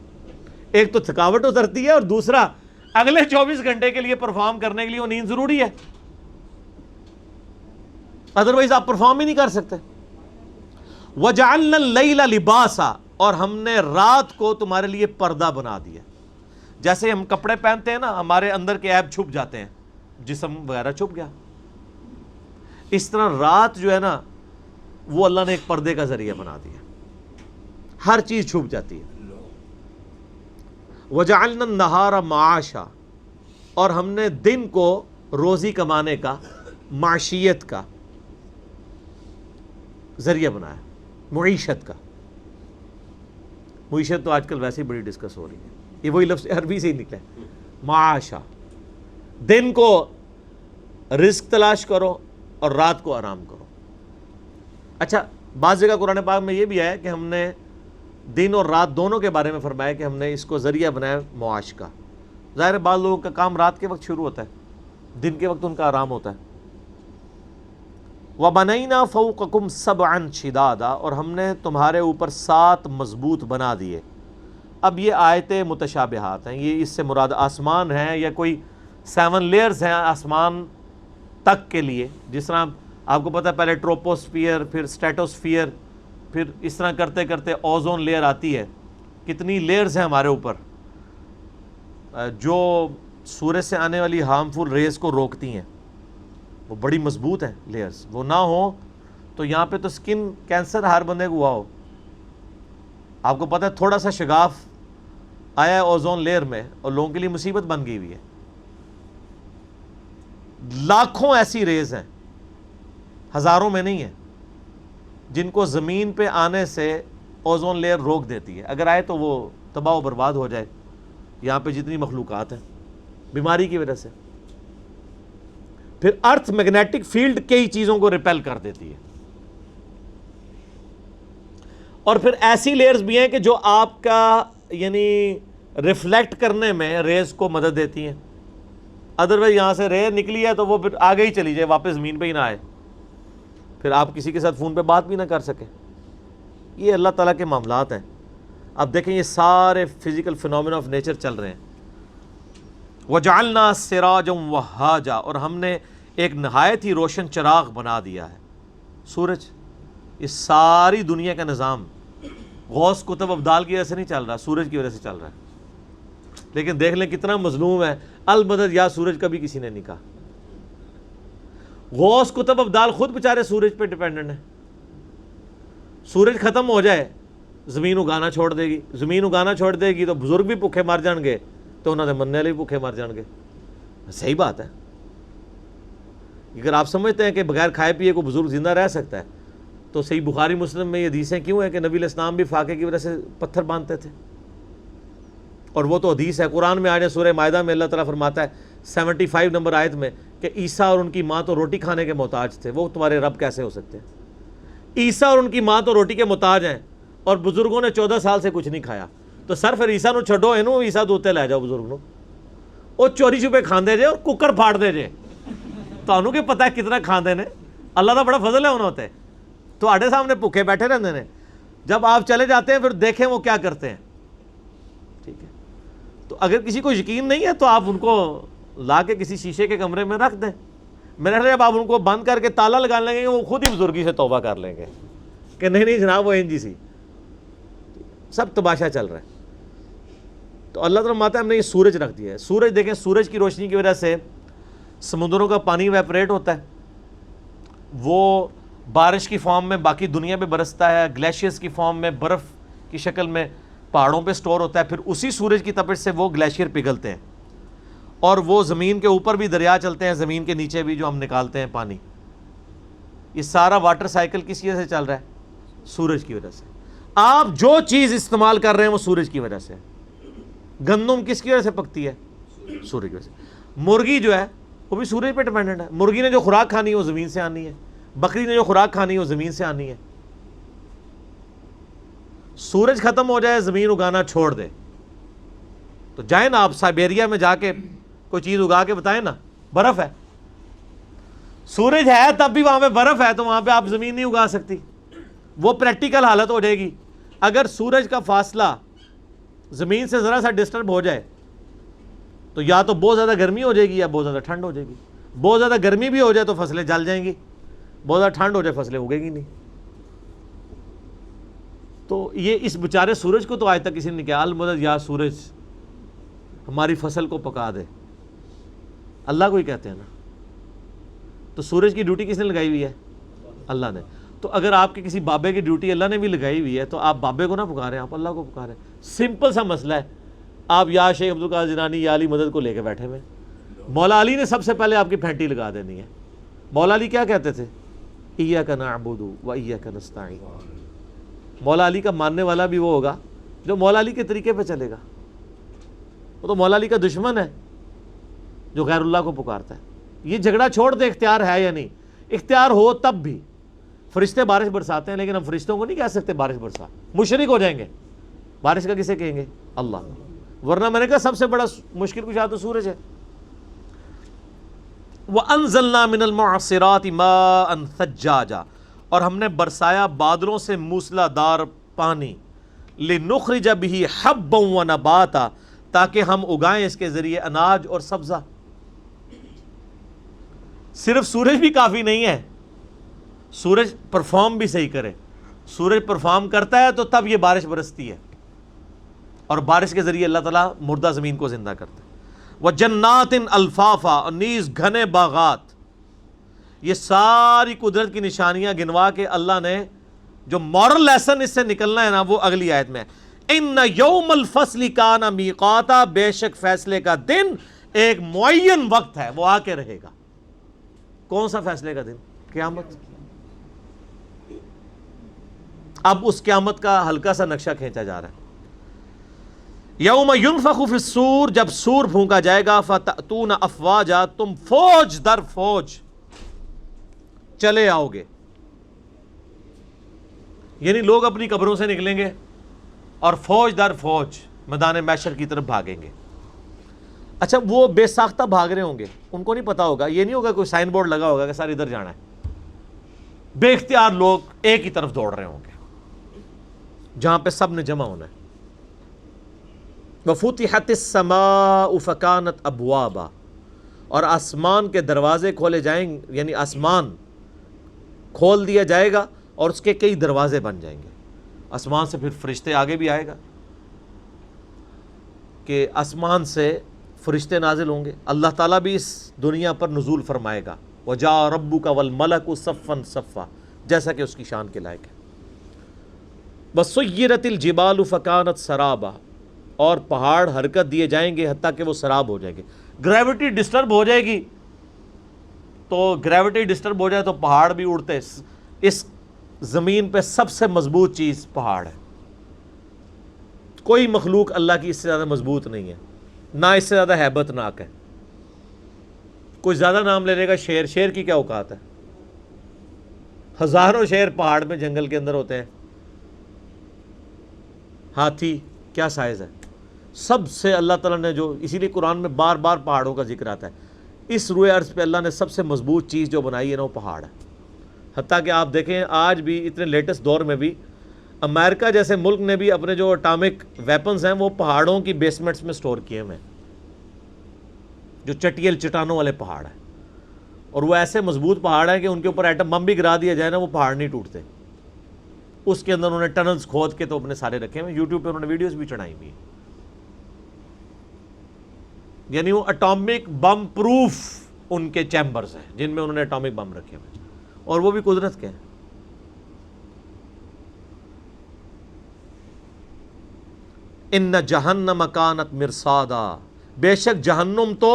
ایک تو تھکاوٹ اترتی ہے، اور دوسرا اگلے 24 گھنٹے کے لیے پرفارم کرنے کے لیے وہ نیند ضروری ہے، ادروائز آپ پرفارم ہی نہیں کر سکتے۔ وَجَعَلْنَا اللَّيْلَ لِبَاسًا، اور ہم نے رات کو تمہارے لیے پردہ بنا دیا۔ جیسے ہم کپڑے پہنتے ہیں نا، ہمارے اندر کے عیب چھپ جاتے ہیں، جسم وغیرہ چھپ گیا، اس طرح رات جو ہے نا وہ اللہ نے ایک پردے کا ذریعہ بنا دیا، ہر چیز چھپ جاتی ہے۔ وَجَعَلْنَا النَّهَارَ مَعَاشًا، اور ہم نے دن کو روزی کمانے کا، معیشت کا ذریعہ بنایا، معیشت کا۔ معیشت تو آج کل ویسے ہی بڑی ڈسکس ہو رہی ہے، یہ وہی لفظ عربی سے ہی نکلا ہے، معاشا۔ دن کو رزق تلاش کرو اور رات کو آرام کرو۔ اچھا، بعض جگہ قرآن پاک میں یہ بھی ہے کہ ہم نے دن اور رات دونوں کے بارے میں فرمایا کہ ہم نے اس کو ذریعہ بنایا معاش کا۔ ظاہر ہے بعض لوگوں کا کام رات کے وقت شروع ہوتا ہے، دن کے وقت ان کا آرام ہوتا ہے۔ وَبَنَيْنَا فَوْقَكُمْ سَبْعًا شِدَادًا، اور ہم نے تمہارے اوپر 7 مضبوط بنا دیے۔ اب یہ آیتیں متشابہات ہیں، یہ اس سے مراد آسمان ہیں یا کوئی 7 لیئرز ہیں آسمان تک کے لیے، جس طرح آپ کو پتہ ہے پہلے ٹروپوسفیئر، پھر سٹیٹوسفیئر، پھر اس طرح کرتے کرتے اوزون لیئر آتی ہے۔ کتنی لیئرز ہیں ہمارے اوپر جو سورج سے آنے والی ہارمفل ریز کو روکتی ہیں، وہ بڑی مضبوط ہیں لیئرز، وہ نہ ہوں تو یہاں پہ تو سکن کینسر ہر بندے کو ہوا ہو۔ آپ کو پتہ ہے تھوڑا سا شگاف آیا ہے اوزون لیئر میں اور لوگوں کے لیے مصیبت بن گئی ہوئی ہے۔ لاکھوں ایسی ریز ہیں، ہزاروں میں نہیں ہیں، جن کو زمین پہ آنے سے اوزون لیئر روک دیتی ہے، اگر آئے تو وہ تباہ و برباد ہو جائے یہاں پہ جتنی مخلوقات ہیں، بیماری کی وجہ سے۔ پھر ارتھ میگنیٹک فیلڈ کئی چیزوں کو ریپیل کر دیتی ہے، اور پھر ایسی لیئرز بھی ہیں کہ جو آپ کا یعنی ریفلیکٹ کرنے میں ریز کو مدد دیتی ہیں۔ ادروائز یہاں سے رے نکلی ہے تو وہ پھر آگے ہی چلی جائے، واپس زمین پہ ہی نہ آئے، پھر آپ کسی کے ساتھ فون پہ بات بھی نہ کر سکیں۔ یہ اللہ تعالیٰ کے معاملات ہیں۔ اب دیکھیں یہ سارے فزیکل فینومینا آف نیچر چل رہے ہیں۔ وَجَعَلْنَا سِرَاجًا وَهَّاجًا، اور ہم نے ایک نہایت ہی روشن چراغ بنا دیا ہے، سورج۔ یہ ساری دنیا کا نظام غوث کتب ابدال کی وجہ سے نہیں چل رہا، سورج کی وجہ سے چل رہا ہے۔ لیکن دیکھ لیں کتنا مظلوم ہے، المدد یا سورج کبھی کسی نے نہیں کہا۔ غوث کتب ابدال خود بیچارے سورج پہ ڈیپینڈنٹ ہیں۔ سورج ختم ہو جائے زمین اگانا چھوڑ دے گی، زمین اگانا چھوڑ دے گی تو بزرگ بھی بھوکے مر جان گے، تو انہوں نے مننے والے بھی بھوکے مر جان گے۔ صحیح بات ہے۔ اگر آپ سمجھتے ہیں کہ بغیر کھائے پیے کو بزرگ زندہ رہ سکتا ہے تو صحیح بخاری مسلم میں یہ حدیثیں کیوں ہیں کہ نبی علیہ السلام بھی فاقے کی وجہ سے پتھر باندھتے تھے؟ اور وہ تو حدیث ہے، قرآن میں آئے سورہ مائدہ میں اللہ تعالیٰ فرماتا ہے 75 نمبر آیت میں کہ عیسیٰ اور ان کی ماں تو روٹی کھانے کے محتاج تھے، وہ تمہارے رب کیسے ہو سکتے ہیں؟ عیسیٰ اور ان کی ماں تو روٹی کے محتاج ہیں اور بزرگوں نے 14 سال سے کچھ نہیں کھایا، تو سر پھر عیسیٰ نو چھڈو، اینو عیسیٰ دوتے لے جاؤ بزرگ نو، وہ چوری چھپے کھاندے جے اور ککر پھاڑ دے جے، تو کہ پتہ ہے کتنا کھاندے نے، اللہ کا بڑا فضل ہے انہوں تے، تو آڑے سامنے بھوکے بیٹھے رہتے ہیں، جب آپ چلے جاتے ہیں پھر دیکھیں وہ کیا کرتے ہیں۔ ٹھیک ہے، تو اگر کسی کو یقین نہیں ہے تو آپ ان کو لا کے کسی شیشے کے کمرے میں رکھ دیں، میرا خیال ہے جب آپ ان کو بند کر کے تالا لگا لیں گے وہ خود ہی بزرگی سے توبہ کر لیں گے کہ نہیں نہیں جناب وہ جی سی، سب تماشا چل رہا ہے۔ تو اللہ تعالیٰ ماتا ہے ہم نے یہ سورج رکھ دیا ہے۔ سورج دیکھیں، سورج کی روشنی کی وجہ سے سمندروں کا پانی ویپریٹ ہوتا ہے، وہ بارش کی فارم میں باقی دنیا پہ برستا ہے، گلیشیئرز کی فارم میں برف کی شکل میں پہاڑوں پہ سٹور ہوتا ہے، پھر اسی سورج کی تپش سے وہ گلیشیئر پگھلتے ہیں اور وہ زمین کے اوپر بھی دریا چلتے ہیں، زمین کے نیچے بھی جو ہم نکالتے ہیں پانی۔ یہ سارا واٹر سائیکل کس وجہ سے چل رہا ہے؟ سورج کی وجہ سے۔ آپ جو چیز استعمال کر رہے ہیں وہ سورج کی وجہ سے۔ گندم کس کی وجہ سے پکتی ہے؟ سورج کی وجہ سے۔ مرغی جو ہے وہ بھی سورج پہ ڈیپینڈنٹ ہے، مرغی نے جو خوراک کھانی ہے وہ زمین سے آنی ہے، بکری نے جو خوراک کھانی ہے وہ زمین سے آنی ہے۔ سورج ختم ہو جائے، زمین اگانا چھوڑ دے تو جائیں نا آپ سائبیریا میں جا کے کوئی چیز اگا کے بتائیں نا، برف ہے، سورج ہے تب بھی وہاں پہ برف ہے تو وہاں پہ آپ زمین نہیں اگا سکتی، وہ پریکٹیکل حالت ہو جائے گی۔ اگر سورج کا فاصلہ زمین سے ذرا سا ڈسٹرب ہو جائے تو یا تو بہت زیادہ گرمی ہو جائے گی یا بہت زیادہ ٹھنڈ ہو جائے گی۔ بہت زیادہ گرمی بھی ہو جائے تو فصلیں جل جائیں گی، بہت زیادہ ٹھنڈ ہو جائے فصلیں اگے گی نہیں۔ تو یہ اس بیچارے سورج کو تو آج تک کسی نے کہا المدد یا سورج، ہماری فصل کو پکا دے، اللہ کو ہی کہتے ہیں نا. تو سورج کی ڈیوٹی کس نے لگائی ہوئی ہے؟ اللہ نے. تو اگر آپ کے کسی بابے کی ڈیوٹی اللہ نے بھی لگائی ہوئی ہے تو آپ بابے کو نہ پکاریں، آپ اللہ کو پکاریں. سمپل سا مسئلہ ہے. آپ یا شیخ عبدالقادر جیلانی یا علی مدد کو لے کے بیٹھے ہوئے. مولا علی نے سب سے پہلے آپ کی پھینٹی لگا دینی ہے. مولا علی کیا کہتے تھے؟ ایاک نعبد و ایاک نستعین. مولا علی کا ماننے والا بھی وہ ہوگا جو مولا علی کے طریقے پہ چلے گا. وہ تو مولا علی کا دشمن ہے جو غیر اللہ کو پکارتا ہے. یہ جھگڑا چھوڑ دے اختیار ہے یا نہیں. اختیار ہو تب بھی. فرشتے بارش برساتے ہیں لیکن ہم فرشتوں کو نہیں کہہ سکتے بارش برسا، مشرک ہو جائیں گے. بارش کا کسے کہیں گے؟ اللہ. ورنہ میں نے کہا سب سے بڑا مشکل کشا تو سورج ہے. وَأَنزَلْنَا مِنَ الْمُعْصِرَاتِ مَاءً ثَجَّاجًا، اور ہم نے برسایا بادلوں سے موسلا دار پانی. لِنُخْرِجَ بِهِ حَبًّا وَنَبَاتًا، تاکہ ہم اگائیں اس کے ذریعے اناج اور سبزہ. صرف سورج بھی کافی نہیں ہے، سورج پرفارم بھی صحیح کرے. سورج پرفارم کرتا ہے تو تب یہ بارش برستی ہے، اور بارش کے ذریعے اللہ تعالیٰ مردہ زمین کو زندہ کرتا ہے. وَجَنَّاتٍ أَلْفَافًا، اور نیز گھنے باغات. یہ ساری قدرت کی نشانیاں گنوا کے اللہ نے جو مورل لیسن اس سے نکلنا ہے نا وہ اگلی آیت میں. إِنَّ يَوْمَ الْفَصْلِ كَانَ مِيقَاتًا، بے شک فیصلے کا دن ایک معین وقت ہے، وہ آ کے رہے گا. کون سا فیصلے کا دن؟ قیامت. اب اس قیامت کا ہلکا سا نقشہ کھینچا جا رہا ہے. یوم ینفخ فی الصور، جب سور پھونکا جائے گا. فتأتون افواجا، تم فوج در فوج چلے آؤ گے. یعنی لوگ اپنی قبروں سے نکلیں گے اور فوج در فوج میدان محشر کی طرف بھاگیں گے. اچھا وہ بے ساختہ بھاگ رہے ہوں گے، ان کو نہیں پتا ہوگا، یہ نہیں ہوگا کوئی سائن بورڈ لگا ہوگا کہ سر ادھر جانا ہے. بے اختیار لوگ ایک ہی طرف دوڑ رہے ہوں گے جہاں پہ سب نے جمع ہونا ہے. وَفُتِحَتِ السَّمَاءُ فَكَانَتْ أَبْوَابًا، اور آسمان کے دروازے کھولے جائیں گے، یعنی آسمان کھول دیا جائے گا اور اس کے کئی دروازے بن جائیں گے. آسمان سے پھر فرشتے آگے بھی آئے گا کہ آسمان سے فرشتے نازل ہوں گے. اللہ تعالیٰ بھی اس دنیا پر نزول فرمائے گا. وَجَاءَ رَبُّكَ وَالْمَلَكُ صَفًّا صَفًّا، جیسا کہ اس کی شان کے لائق ہے. وَسُيِّرَتِ الْجِبَالُ فَكَانَتْ سَرَابًا، اور پہاڑ حرکت دیے جائیں گے حتیٰ کہ وہ سراب ہو جائیں گے. گریوٹی ڈسٹرب ہو جائے گی تو گریوٹی ڈسٹرب ہو جائے تو پہاڑ بھی اڑتے. اس زمین پہ سب سے مضبوط چیز پہاڑ ہے. کوئی مخلوق اللہ کی اس سے زیادہ مضبوط نہیں ہے، نہ اس سے زیادہ ہیبت ناک ہے. کوئی زیادہ نام لے لے گا شیر. شیر کی کیا اوقات ہے؟ ہزاروں شیر پہاڑ میں جنگل کے اندر ہوتے ہیں. ہاتھی کیا سائز ہے؟ سب سے اللہ تعالیٰ نے جو، اسی لیے قرآن میں بار بار پہاڑوں کا ذکر آتا ہے. اس روئے عرض پہ اللہ نے سب سے مضبوط چیز جو بنائی ہے نا وہ پہاڑ ہے. حتیٰ کہ آپ دیکھیں آج بھی اتنے لیٹسٹ دور میں بھی امریکہ جیسے ملک نے بھی اپنے جو اٹامک ویپنز ہیں وہ پہاڑوں کی بیسمنٹس میں سٹور کیے ہوئے ہیں، جو چٹیل چٹانوں والے پہاڑ ہیں. اور وہ ایسے مضبوط پہاڑ ہیں کہ ان کے اوپر ایٹم بم بھی گرا دیا جائے نا وہ پہاڑ نہیں ٹوٹتے. اس کے اندر انہوں نے ٹنلز کھود کے تو اپنے سارے رکھے ہوئے. یوٹیوب پہ انہوں نے ویڈیوز بھی چڑھائی ہوئی ہیں. یعنی وہ اٹامک بم پروف ان کے چیمبرز ہیں جن میں انہوں نے اٹامک بم رکھے ہوئے، اور وہ بھی قدرت کے ہیں. ان جہنم کانت مرصادا، بے شک جہنم تو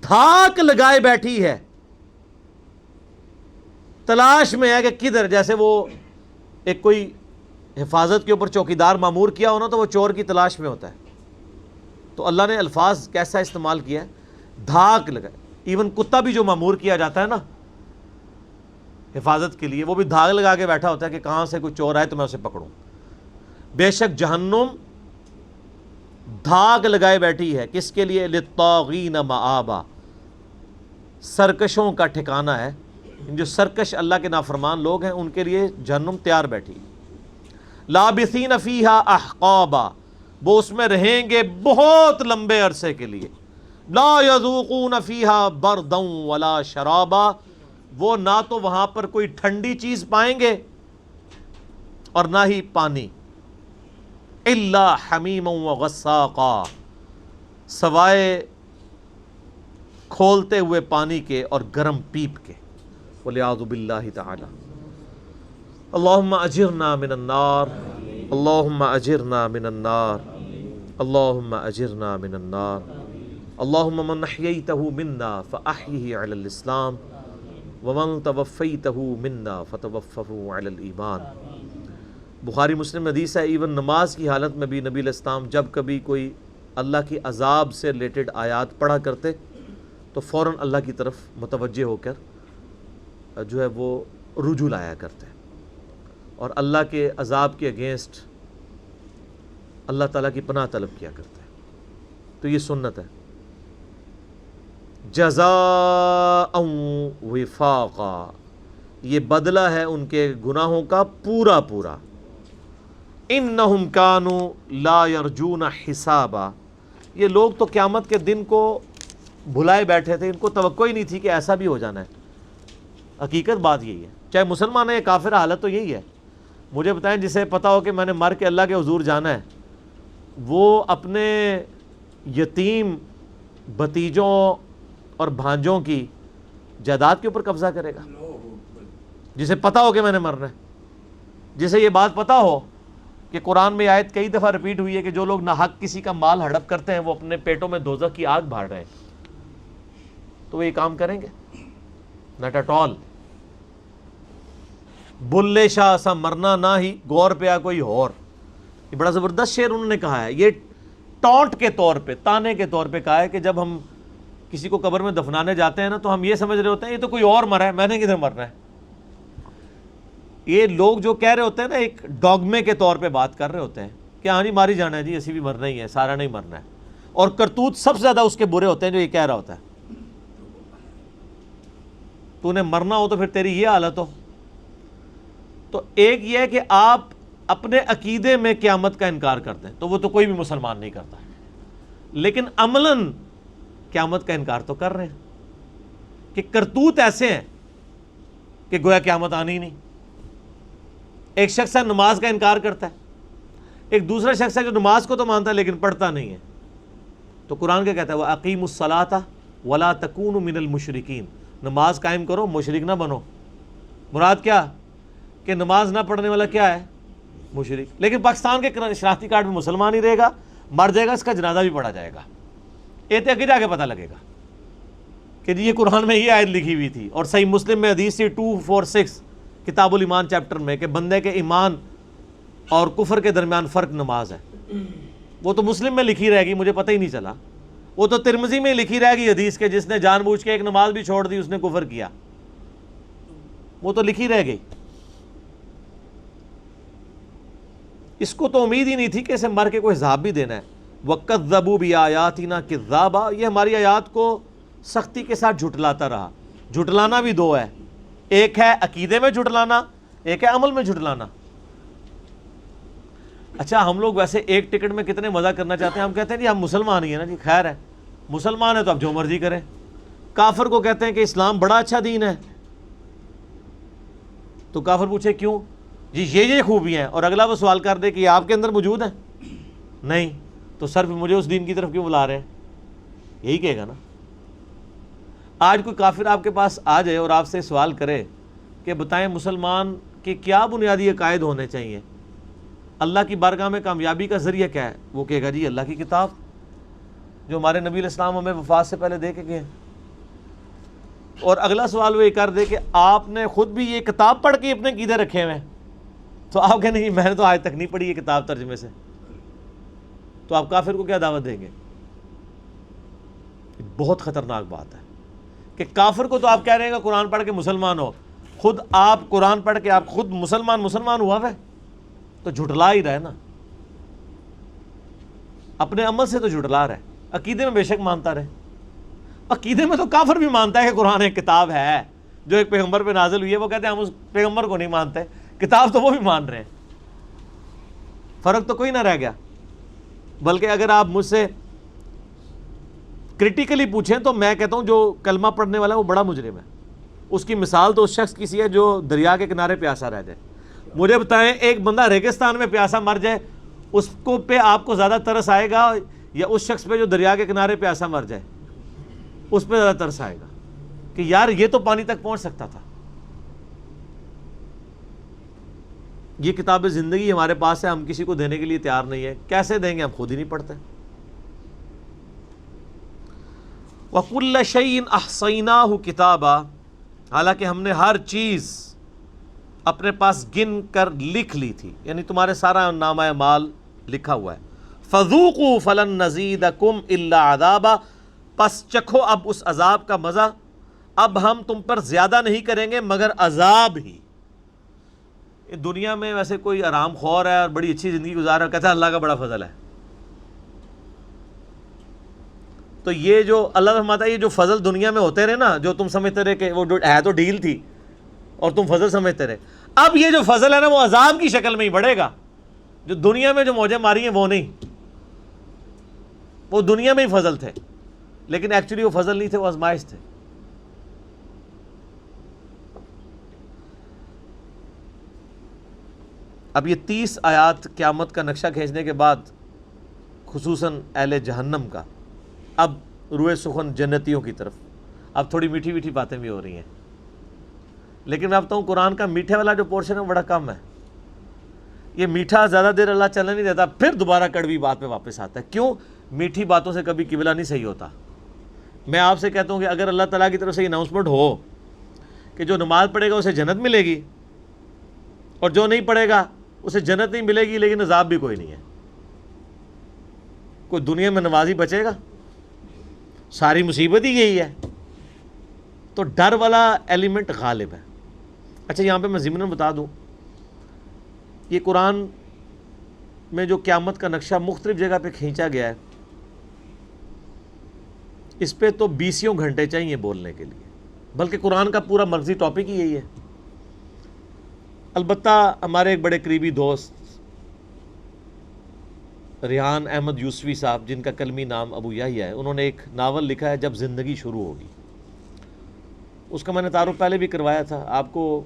دھاک لگائے بیٹھی ہے، تلاش میں ہے کہ کدھر. جیسے وہ ایک کوئی حفاظت کے اوپر چوکیدار مامور کیا ہونا تو وہ چور کی تلاش میں ہوتا ہے. تو اللہ نے الفاظ کیسا استعمال کیا ہے؟ دھاک لگائے. ایون کتا بھی جو مامور کیا جاتا ہے نا حفاظت کے لیے، وہ بھی دھاگ لگا کے بیٹھا ہوتا ہے کہ کہاں سے کوئی چور آئے تو میں اسے پکڑوں. بے شک جہنم دھاگ لگائے بیٹھی ہے. کس کے لیے؟ للطاغین مآبا، سرکشوں کا ٹھکانہ ہے. جو سرکش اللہ کے نافرمان لوگ ہیں ان کے لیے جہنم تیار بیٹھی. لابثین فیہا احقابا، وہ اس میں رہیں گے بہت لمبے عرصے کے لیے. لا یذوقون فیہا بردا ولا شرابا، وہ نہ تو وہاں پر کوئی ٹھنڈی چیز پائیں گے اور نہ ہی پانی. الا حمیما وغساقا، سوائے کھولتے ہوئے پانی کے اور گرم پیپ کے. وَلِعَاذُ بِاللَّهِ تَعَالَى. اللہم اجرنا من النار، اللہم اجرنا من النار، اللہم اجرنا من النار. اللہم من احییتہ منا فاحیہ علی الاسلام ومن توفیتہ منا فتوفہ علی الایمان. بخاری مسلم حدیث ہے، ایون نماز کی حالت میں بھی نبی علیہ السلام جب کبھی کوئی اللہ کی عذاب سے ریلیٹڈ آیات پڑھا کرتے تو فوراً اللہ کی طرف متوجہ ہو کر جو ہے وہ رجوع لایا کرتے اور اللہ کے عذاب کے اگینسٹ اللہ تعالیٰ کی پناہ طلب کیا کرتے. تو یہ سنت ہے. جزاء وفاقا، یہ بدلہ ہے ان کے گناہوں کا پورا پورا. انہم کانوا لا یرجون حسابا، یہ لوگ تو قیامت کے دن کو بھلائے بیٹھے تھے، ان کو توقع ہی نہیں تھی کہ ایسا بھی ہو جانا ہے. حقیقت بات یہی ہے، چاہے مسلمان ہے یا کافر، حالت تو یہی ہے. مجھے بتائیں جسے پتہ ہو کہ میں نے مر کے اللہ کے حضور جانا ہے، وہ اپنے یتیم بھتیجوں اور بھانجوں کی جائیداد کے اوپر قبضہ کرے گا؟ جسے پتہ ہو کہ میں نے مرنا ہے، جسے یہ بات پتہ ہو کہ قرآن میں آیت کئی دفعہ ریپیٹ ہوئی ہے کہ جو لوگ ناحق کسی کا مال ہڑپ کرتے ہیں وہ اپنے پیٹوں میں دوزخ کی آگ بھاڑ رہے ہیں، تو وہ یہ کام کریں گے؟ Not at all. Bulleh Shah سا مرنا نہ ہی گور پہ کوئی اور، یہ بڑا زبردست شعر انہوں نے کہا ہے. یہ ٹونٹ کے طور پہ، تانے کے طور پہ کہا ہے کہ جب ہم کسی کو قبر میں دفنانے جاتے ہیں نا تو ہم یہ سمجھ رہے ہوتے ہیں یہ تو کوئی اور مرا ہے، میں نے کدھر مرنا ہے. یہ لوگ جو کہہ رہے ہوتے ہیں نا ایک ڈوگمے کے طور پہ بات کر رہے ہوتے ہیں کہ ہاں جی ماری جانا ہے جی، اسی بھی مرنا ہی ہے، سارا نہیں مرنا ہے. اور کرتوت سب سے زیادہ اس کے برے ہوتے ہیں جو یہ کہہ رہا ہوتا ہے. تو نے مرنا ہو تو پھر تیری یہ حالت ہو. تو ایک یہ ہے کہ آپ اپنے عقیدے میں قیامت کا انکار کرتے ہیں تو وہ تو کوئی بھی مسلمان نہیں کرتا، لیکن عملاً قیامت کا انکار تو کر رہے ہیں کہ کرتوت ایسے ہیں کہ گویا قیامت آنی ہی نہیں. ایک شخص ہے نماز کا انکار کرتا ہے، ایک دوسرا شخص ہے جو نماز کو تو مانتا ہے لیکن پڑھتا نہیں ہے. تو قرآن کیا کہتا ہے؟ وَأَقِيمُوا الصَّلَاةَ وَلَا تَكُونُوا مِنَ الْمُشْرِكِينَ، نماز قائم کرو، مشرک نہ بنو. مراد کیا کہ نماز نہ پڑھنے والا کیا ہے؟ مشرک. لیکن پاکستان کے شناختی کارڈ میں مسلمان ہی رہے گا، مر جائے گا، اس کا جنازہ بھی پڑھا جائے گا. یہ تو آگے جا کے پتہ لگے گا کہ جی یہ قرآن میں یہ آیت لکھی ہوئی تھی. اور صحیح مسلم میں حدیث تھی 246 کتاب الایمان چیپٹر میں کہ بندے کے ایمان اور کفر کے درمیان فرق نماز ہے. وہ تو مسلم میں لکھی رہے گی، مجھے پتہ ہی نہیں چلا. وہ تو ترمذی میں لکھی رہے گی حدیث کے جس نے جان بوجھ کے ایک نماز بھی چھوڑ دی اس نے کفر کیا، وہ تو لکھی رہ گئی. اس کو تو امید ہی نہیں تھی کہ اسے مر کے کوئی حساب بھی دینا ہے. وَكَذَّبُوا بِآيَاتِنَا كِذَّابًا، یہ ہماری آیات کو سختی کے ساتھ جھٹلاتا رہا. جھٹلانا بھی دو ہے، ایک ہے عقیدے میں جھٹلانا، ایک ہے عمل میں جھٹلانا. اچھا ہم لوگ ویسے ایک ٹکٹ میں کتنے مزہ کرنا چاہتے ہیں. ہم کہتے ہیں جی ہم مسلمان ہی ہیں نا جی، خیر ہے مسلمان ہے تو اب جو مرضی کریں. کافر کو کہتے ہیں کہ اسلام بڑا اچھا دین ہے، تو کافر پوچھے کیوں؟ جی یہ خوبیاں ہیں، اور اگلا وہ سوال کر دے کہ یہ آپ کے اندر موجود ہیں؟ نہیں، تو صرف مجھے اس دین کی طرف کیوں بلا رہے ہیں؟ یہی کہے گا نا. آج کوئی کافر آپ کے پاس آ جائے اور آپ سے سوال کرے کہ بتائیں مسلمان کے کیا بنیادی عقائد ہونے چاہیے، اللہ کی بارگاہ میں کامیابی کا ذریعہ کیا ہے، وہ کہے گا جی اللہ کی کتاب جو ہمارے نبی علیہ السلام ہمیں وفات سے پہلے دے کے گئے. اور اگلا سوال وہ یہ کر دے کہ آپ نے خود بھی یہ کتاب پڑھ کے اپنے عقیدے رکھے ہوئے ہیں، تو آپ کہیں نہیں میں نے تو آج تک نہیں پڑھی یہ کتاب ترجمے سے، تو آپ کافر کو کیا دعوت دیں گے؟ بہت خطرناک بات ہے کہ کافر کو تو آپ کہہ رہے ہیں کہ قرآن پڑھ کے مسلمان ہو، خود آپ قرآن پڑھ کے آپ خود مسلمان ہوا ہے تو جھٹلا ہی رہے نا. اپنے عمل سے تو جھٹلا رہے، عقیدے میں بے شک مانتا رہے. عقیدے میں تو کافر بھی مانتا ہے کہ قرآن ایک کتاب ہے جو ایک پیغمبر پہ نازل ہوئی ہے، وہ کہتے ہیں ہم اس پیغمبر کو نہیں مانتے، کتاب تو وہ بھی مان رہے ہیں. فرق تو کوئی نہ رہ گیا. بلکہ اگر آپ مجھ سے کرٹیکلی پوچھیں تو میں کہتا ہوں جو کلمہ پڑھنے والا ہے وہ بڑا مجرم ہے. اس کی مثال تو اس شخص کی سی ہے جو دریا کے کنارے پیاسا رہ جائے. مجھے بتائیں ایک بندہ ریگستان میں پیاسا مر جائے، اس کو پہ آپ کو زیادہ ترس آئے گا یا اس شخص پہ جو دریا کے کنارے پیاسا مر جائے، اس پہ زیادہ ترس آئے گا کہ یار یہ تو پانی تک پہنچ سکتا تھا. یہ کتاب زندگی ہمارے پاس ہے، ہم کسی کو دینے کے لیے تیار نہیں ہے. کیسے دیں گے؟ ہم خود ہی نہیں پڑھتے. وَكُلَّ شَيْءٍ أَحْصَيْنَاهُ كِتَابًا، حالانکہ ہم نے ہر چیز اپنے پاس گن کر لکھ لی تھی، یعنی تمہارے سارا نامہ اعمال لکھا ہوا ہے. فَذُوقُوا فَلَن نَّزِيدَكُمْ إِلَّا عَذَابًا، پس چکھو اب اس عذاب کا مزہ، اب ہم تم پر زیادہ نہیں کریں گے مگر عذاب ہی. دنیا میں ویسے کوئی آرام خور ہے اور بڑی اچھی زندگی گزار رہا ہے، کہتا ہے اللہ کا بڑا فضل ہے. تو یہ جو اللہ فرماتا ہے یہ جو فضل دنیا میں ہوتے رہے نا، جو تم سمجھتے رہے کہ وہ ہے تو ڈیل تھی اور تم فضل سمجھتے رہے، اب یہ جو فضل ہے نا وہ عذاب کی شکل میں ہی بڑھے گا. جو دنیا میں جو موجیں ماری ہیں وہ نہیں، وہ دنیا میں ہی فضل تھے، لیکن ایکچولی وہ فضل نہیں تھے، وہ آزمائش تھے. اب یہ 30 آیات قیامت کا نقشہ کھینچنے کے بعد خصوصاً اہل جہنم کا، اب روئے سخن جنتیوں کی طرف. اب تھوڑی میٹھی میٹھی باتیں بھی ہو رہی ہیں، لیکن میں بتاؤں قرآن کا میٹھے والا جو پورشن ہے بڑا کم ہے. یہ میٹھا زیادہ دیر اللہ چلنے نہیں دیتا، پھر دوبارہ کڑوی بات پہ واپس آتا ہے. کیوں؟ میٹھی باتوں سے کبھی قبلہ نہیں صحیح ہوتا. میں آپ سے کہتا ہوں کہ اگر اللہ تعالیٰ کی طرف سے یہ اناؤنسمنٹ ہو کہ جو نماز پڑھے گا اسے جنت ملے گی اور جو نہیں پڑھے گا اسے جنت نہیں ملے گی لیکن عذاب بھی کوئی نہیں ہے، کوئی دنیا میں نمازی بچے گا؟ ساری مصیبت ہی یہی ہے. تو ڈر والا ایلیمنٹ غالب ہے. اچھا یہاں پہ میں ضمناً بتا دوں، یہ قرآن میں جو قیامت کا نقشہ مختلف جگہ پہ کھینچا گیا ہے، اس پہ تو 20 گھنٹے چاہیے بولنے کے لیے، بلکہ قرآن کا پورا مرکزی ٹاپک ہی یہی ہے. البتہ ہمارے ایک بڑے قریبی دوست ریحان احمد یوسفی صاحب، جن کا کلمی نام ابو یحییٰ ہے، انہوں نے ایک ناول لکھا ہے جب زندگی شروع ہوگی. اس کا میں نے تعارف پہلے بھی کروایا تھا، آپ کو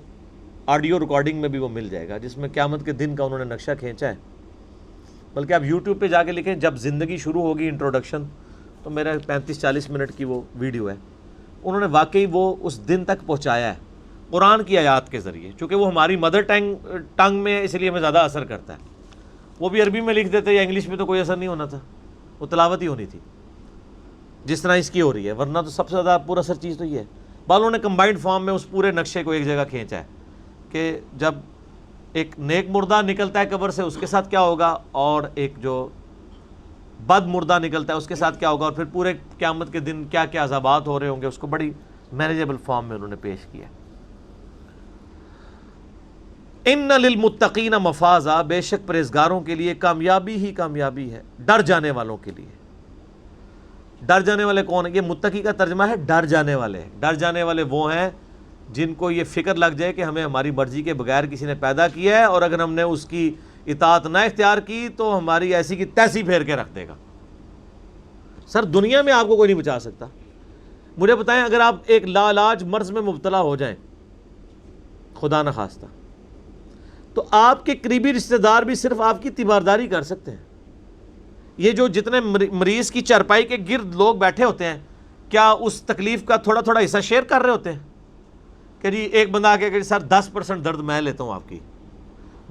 آڈیو ریکارڈنگ میں بھی وہ مل جائے گا، جس میں قیامت کے دن کا انہوں نے نقشہ کھینچا ہے. بلکہ آپ یوٹیوب پہ جا کے لکھیں جب زندگی شروع ہوگی انٹروڈکشن، تو میرا 35-40 منٹ کی وہ ویڈیو ہے. انہوں نے واقعی وہ اس دن تک پہنچایا ہے قرآن کی آیات کے ذریعے، چونکہ وہ ہماری مدر ٹنگ میں، اس لیے ہمیں زیادہ اثر کرتا ہے. وہ بھی عربی میں لکھ دیتے یا انگلش میں تو کوئی اثر نہیں ہونا تھا، وہ تلاوت ہی ہونی تھی جس طرح اس کی ہو رہی ہے، ورنہ تو سب سے زیادہ پر اثر چیز تو یہ ہے. بالوں نے کمبائنڈ فارم میں اس پورے نقشے کو ایک جگہ کھینچا ہے کہ جب ایک نیک مردہ نکلتا ہے قبر سے اس کے ساتھ کیا ہوگا، اور ایک جو بد مردہ نکلتا ہے اس کے ساتھ کیا ہوگا، اور پھر پورے قیامت کے دن کیا کیا عذابات ہو رہے ہوں گے، اس کو بڑی مینیجیبل فارم میں انہوں نے پیش کیا. ان للمتقین مفازا، بے شک پرہیزگاروں کے لیے کامیابی ہی کامیابی ہے، ڈر جانے والوں کے لیے. ڈر جانے والے کون ہیں؟ یہ متقی کا ترجمہ ہے ڈر جانے والے. ڈر جانے والے وہ ہیں جن کو یہ فکر لگ جائے کہ ہمیں ہماری مرضی کے بغیر کسی نے پیدا کیا ہے، اور اگر ہم نے اس کی اطاعت نہ اختیار کی تو ہماری ایسی کی تیسی پھیر کے رکھ دے گا. سر دنیا میں آپ کو کوئی نہیں بچا سکتا. مجھے بتائیں اگر آپ ایک لاعلاج مرض میں مبتلا ہو جائیں، خدا نہ خواستہ، تو آپ کے قریبی رشتہ دار بھی صرف آپ کی تیمارداری کر سکتے ہیں. یہ جو جتنے مریض کی چارپائی کے گرد لوگ بیٹھے ہوتے ہیں، کیا اس تکلیف کا تھوڑا تھوڑا حصہ شیئر کر رہے ہوتے ہیں؟ کہ جی ایک بندہ آ کے کہ سر 10% درد میں لیتا ہوں آپ کی،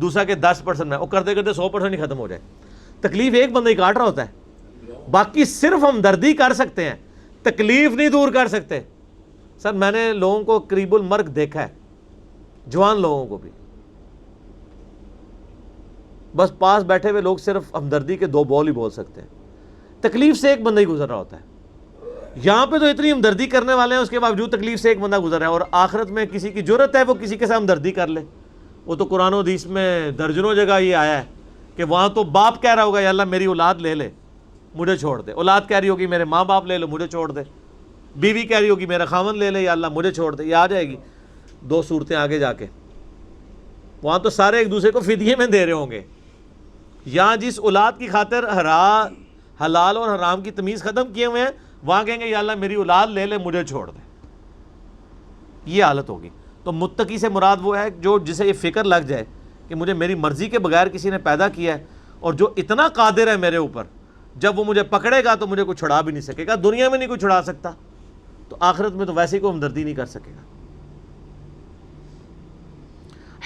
دوسرا کہ 10% میں، وہ کرتے کرتے 100% ہی ختم ہو جائے. تکلیف ایک بندہ ہی کاٹ رہا ہوتا ہے، باقی صرف ہمدردی کر سکتے ہیں، تکلیف نہیں دور کر سکتے. سر میں نے لوگوں کو قریب المرگ دیکھا ہے، جوان لوگوں کو بھی، بس پاس بیٹھے ہوئے لوگ صرف ہمدردی کے 2 بول ہی بول سکتے ہیں، تکلیف سے ایک بندہ ہی گزر رہا ہوتا ہے. یہاں پہ تو اتنی ہمدردی کرنے والے ہیں، اس کے باوجود تکلیف سے ایک بندہ گزر رہا ہے، اور آخرت میں کسی کی جرت ہے وہ کسی کے ساتھ ہمدردی کر لے. وہ تو قرآن و حدیث میں درجنوں جگہ یہ آیا ہے کہ وہاں تو باپ کہہ رہا ہوگا یا اللہ میری اولاد لے لے مجھے چھوڑ دے، اولاد کہہ رہی ہوگی میرے ماں باپ لے لو مجھے چھوڑ دے، بیوی کہہ رہی ہوگی میرا خاوند لے لے یا اللہ مجھے چھوڑ دے. یہ آ جائے گی 2 صورتیں آگے جا کے. وہاں تو سارے ایک دوسرے کو فدیے میں دے رہے ہوں گے. یہاں جس اولاد کی خاطر حلال اور حرام کی تمیز ختم کیے ہوئے ہیں، وہاں کہیں گے یا اللہ میری اولاد لے لے مجھے چھوڑ دے. یہ حالت ہوگی. تو متقی سے مراد وہ ہے جو جسے یہ فکر لگ جائے کہ مجھے میری مرضی کے بغیر کسی نے پیدا کیا ہے، اور جو اتنا قادر ہے میرے اوپر جب وہ مجھے پکڑے گا تو مجھے کوئی چھڑا بھی نہیں سکے گا. دنیا میں نہیں کوئی چھڑا سکتا تو آخرت میں تو ویسے ہی کوئی ہمدردی نہیں کر سکے گا.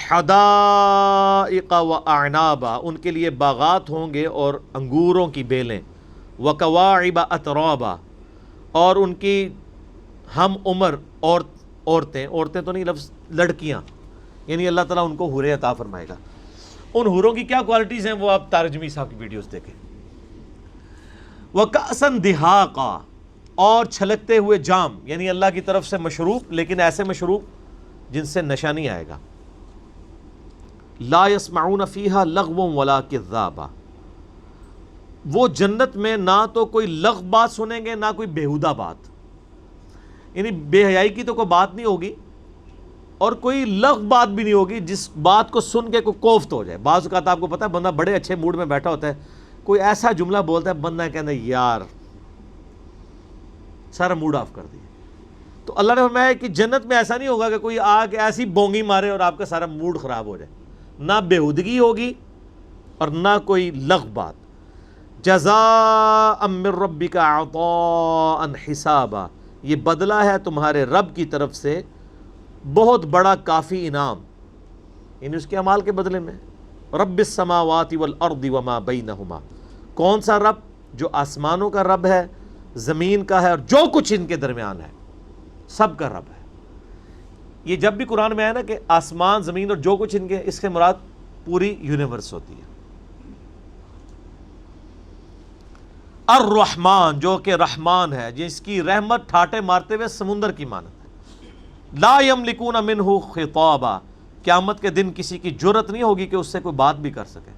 حدائق و اعنابا، ان کے لیے باغات ہوں گے اور انگوروں کی بیلیں. وکواعب اترابا، اور ان کی ہم عمر عورتیں تو نہیں، لفظ لڑکیاں، یعنی اللہ تعالیٰ ان کو حوریں عطا فرمائے گا. ان حوروں کی کیا کوالٹیز ہیں وہ آپ تارجمی صاحب کی ویڈیوز دیکھیں. وَكَأْسًا دِهَاقًا، اور چھلکتے ہوئے جام، یعنی اللہ کی طرف سے مشروب، لیکن ایسے مشروب جن سے نشہ نہیں آئے گا. لا يسمعون فيها لغوا ولا كذابا، وہ جنت میں نہ تو کوئی لغو بات سنیں گے نہ کوئی بیہودہ بات، یعنی بے حیائی کی تو کوئی بات نہیں ہوگی اور کوئی لغو بات بھی نہیں ہوگی جس بات کو سن کے کوئی کوفت ہو جائے. بعض اوقات آپ کو پتہ ہے بندہ بڑے اچھے موڈ میں بیٹھا ہوتا ہے، کوئی ایسا جملہ بولتا ہے بندہ کہتا ہے یار سارا موڈ آف کر دیا. تو اللہ نے فرمایا کہ جنت میں ایسا نہیں ہوگا کہ کوئی آ کے ایسی بونگی مارے اور آپ کا سارا موڈ خراب ہو جائے. نہ بےہودگی ہوگی اور نہ کوئی لغو بات. جزاء من ربک عطاء حسابا، یہ بدلہ ہے تمہارے رب کی طرف سے بہت بڑا کافی انعام، یعنی اس کے اعمال کے بدلے میں. رب السماوات والارض وما بینہما، کون سا رب؟ جو آسمانوں کا رب ہے، زمین کا ہے اور جو کچھ ان کے درمیان ہے، سب کا رب ہے. یہ جب بھی قرآن میں ہے نا کہ آسمان زمین اور جو کچھ ان کے، اس سے مراد پوری یونیورس ہوتی ہے. الرحمن، جو کہ رحمان ہے، جس کی رحمت ٹھاٹے مارتے ہوئے سمندر کی مانند ہے. لا یملکون منہ خطابا، قیامت کے دن کسی کی جرت نہیں ہوگی کہ اس سے کوئی بات بھی کر سکے.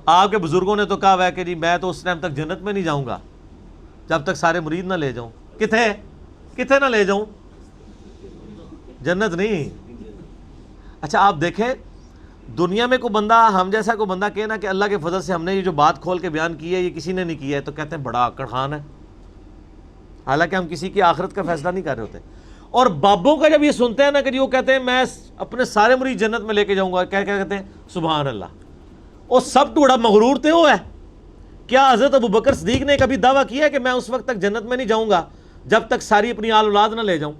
آپ کے بزرگوں نے تو کہا ہوا ہے کہ جی میں تو اس ٹائم تک جنت میں نہیں جاؤں گا جب تک سارے مرید نہ لے جاؤں. کتنے نہ لے جاؤں؟ جنت نہیں. اچھا آپ دیکھیں دنیا میں کوئی بندہ، ہم جیسا کوئی بندہ کہنا کہ اللہ کے فضل سے ہم نے یہ جو بات کھول کے بیان کی ہے یہ کسی نے نہیں کی ہے، تو کہتے ہیں بڑا آکڑ خان ہے، حالانکہ ہم کسی کی آخرت کا فیصلہ نہیں کر رہے ہوتے. اور بابوں کا جب یہ سنتے ہیں نا کہ وہ کہتے ہیں میں اپنے سارے مرید جنت میں لے کے جاؤں گا، کیا کہتے ہیں سبحان اللہ. اور سب ٹوڑا مغرور تھے وہ ہے. کیا حضرت ابوبکر صدیق نے کبھی دعویٰ کیا ہے کہ میں اس وقت تک جنت میں نہیں جاؤں گا جب تک ساری اپنی آل اولاد نہ لے جاؤں؟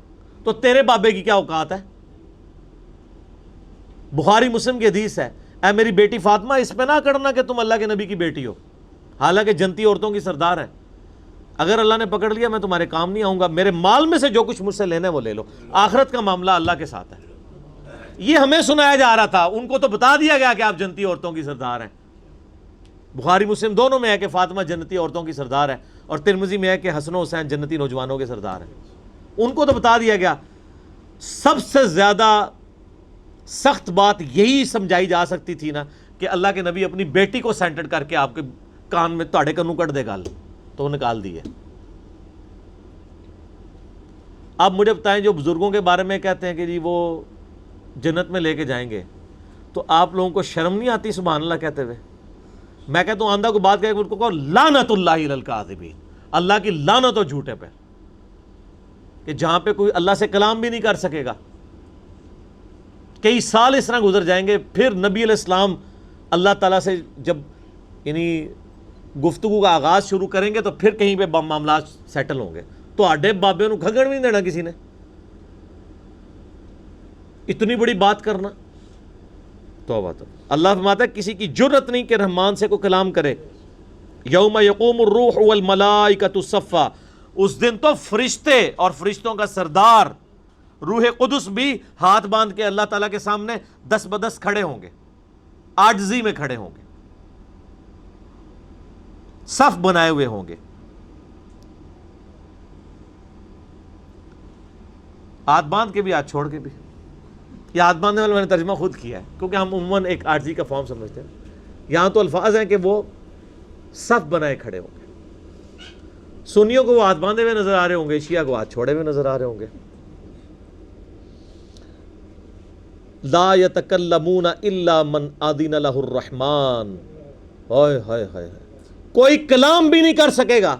تو تیرے بابے کی کیا اوقات ہے؟ بخاری مسلم کی حدیث ہے، اے میری بیٹی فاطمہ اس پہ نہ کرنا کہ تم اللہ کے نبی کی بیٹی ہو، حالانکہ جنتی عورتوں کی سردار ہے. اگر اللہ نے پکڑ لیا میں تمہارے کام نہیں آؤں گا، میرے مال میں سے جو کچھ مجھ سے لینا ہے وہ لے لو. آخرت کا معاملہ اللہ کے ساتھ ہے. یہ ہمیں سنایا جا رہا تھا، ان کو تو بتا دیا گیا کہ آپ جنتی عورتوں کی سردار ہیں. بخاری مسلم دونوں میں ہے کہ فاطمہ جنتی عورتوں کی سردار ہے، اور ترمذی میں ہے کہ حسن و حسین جنتی نوجوانوں کے سردار ہیں. ان کو تو بتا دیا گیا. سب سے زیادہ سخت بات یہی سمجھائی جا سکتی تھی نا کہ اللہ کے نبی اپنی بیٹی کو سینٹر کر کے آپ کے کان میں تاڑے کنوں کٹ دے گال، تو وہ نکال دی ہے. آپ مجھے بتائیں جو بزرگوں کے بارے میں کہتے ہیں کہ جی وہ جنت میں لے کے جائیں گے، تو آپ لوگوں کو شرم نہیں آتی سبحان اللہ کہتے ہوئے؟ میں کہتا ہوں آندھا کو بات کہہ کے ان کو کہو لعنت اللہ علی الکاذبین، اللہ کی لعنت ہو جھوٹے پہ، کہ جہاں پہ کوئی اللہ سے کلام بھی نہیں کر سکے گا. کئی سال اس طرح گزر جائیں گے، پھر نبی علیہ السلام اللہ تعالیٰ سے جب یعنی گفتگو کا آغاز شروع کریں گے تو پھر کہیں پہ معاملات سیٹل ہوں گے. تو آڈے بابے انہوں کھگڑ بھی نہیں دینا کسی نے، اتنی بڑی بات کرنا. توبہ تو اللہ فرماتا ہے کسی کی جرت نہیں کہ رحمان سے کوئی کلام کرے. یوم یقوم الروح والملائکۃ صفا، اس دن تو فرشتے اور فرشتوں کا سردار روح قدس بھی ہاتھ باندھ کے اللہ تعالیٰ کے سامنے دس بدس کھڑے ہوں گے، عاجزی میں کھڑے ہوں گے، صف بنائے ہوئے ہوں گے. ہاتھ باندھ کے بھی ہاتھ چھوڑ کے بھی. یہ ہاتھ باندھنے والا میں نے ترجمہ خود کیا ہے کیونکہ ہم عموماً ایک عاجزی کا فارم سمجھتے ہیں. یہاں تو الفاظ ہیں کہ وہ صف بنائے کھڑے ہوں گے. سنیوں کو وہ ہاتھ باندھے ہوئے نظر آ رہے ہوں گے، شیعہ کو ہاتھ چھوڑے ہوئے نظر آ رہے ہوں گے. لا یتکلمون الا من اذن لہ الرحمن، ہائے ہائے ہائے، کوئی کلام بھی نہیں کر سکے گا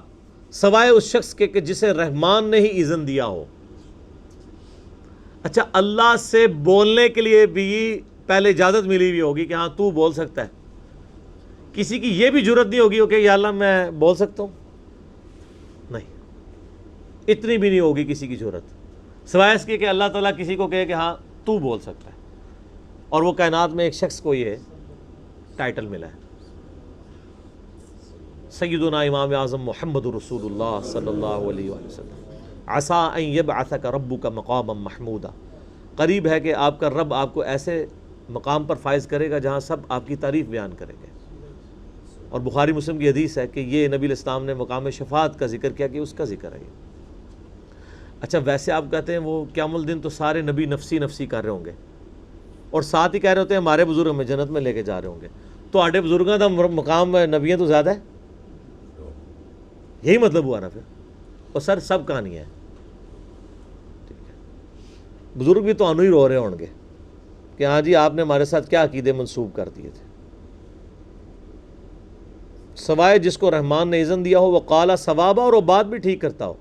سوائے اس شخص کے کہ جسے رحمان نے ہی اذن دیا ہو. اچھا اللہ سے بولنے کے لیے بھی پہلے اجازت ملی ہوئی ہوگی کہ ہاں تو بول سکتا ہے. کسی کی یہ بھی جرت نہیں ہوگی کہ یا اللہ میں بول سکتا ہوں، نہیں، اتنی بھی نہیں ہوگی کسی کی جرت، سوائے اس کے کہ اللہ تعالیٰ کسی کو کہے کہ ہاں تو بول سکتا ہے، اور وہ کائنات میں ایک شخص کو یہ ٹائٹل ملا ہے، سیدنا امام اعظم محمد رسول اللہ صلی اللہ علیہ وآلہ وسلم، عسیٰ ان یبعثک ربک مقاما محمودا، قریب ہے کہ آپ کا رب آپ کو ایسے مقام پر فائز کرے گا جہاں سب آپ کی تعریف بیان کریں گے۔ اور بخاری مسلم کی حدیث ہے کہ یہ نبی علیہ السلام نے مقام شفاعت کا ذکر کیا کہ اس کا ذکر ہے یہ۔ اچھا ویسے آپ کہتے ہیں وہ قیام الدین تو سارے نبی نفسی نفسی کر رہے ہوں گے، اور ساتھ ہی کہہ رہے ہوتے ہیں ہمارے بزرگ ہمیں جنت میں لے کے جا رہے ہوں گے، تو آٹھے بزرگوں کا مقام نبیوں تو زیادہ ہے، یہی مطلب ہوا نا پھر، اور سر سب کہانی ہے، ٹھیک ہے، بزرگ بھی تو انو ہی رو رہے ہوں گے کہ ہاں جی آپ نے ہمارے ساتھ کیا عقیدے منسوب کر دیے تھے، سوائے جس کو رحمان نے اذن دیا ہو وہ قالا ثوابا، اور وہ بات بھی ٹھیک کرتا ہو۔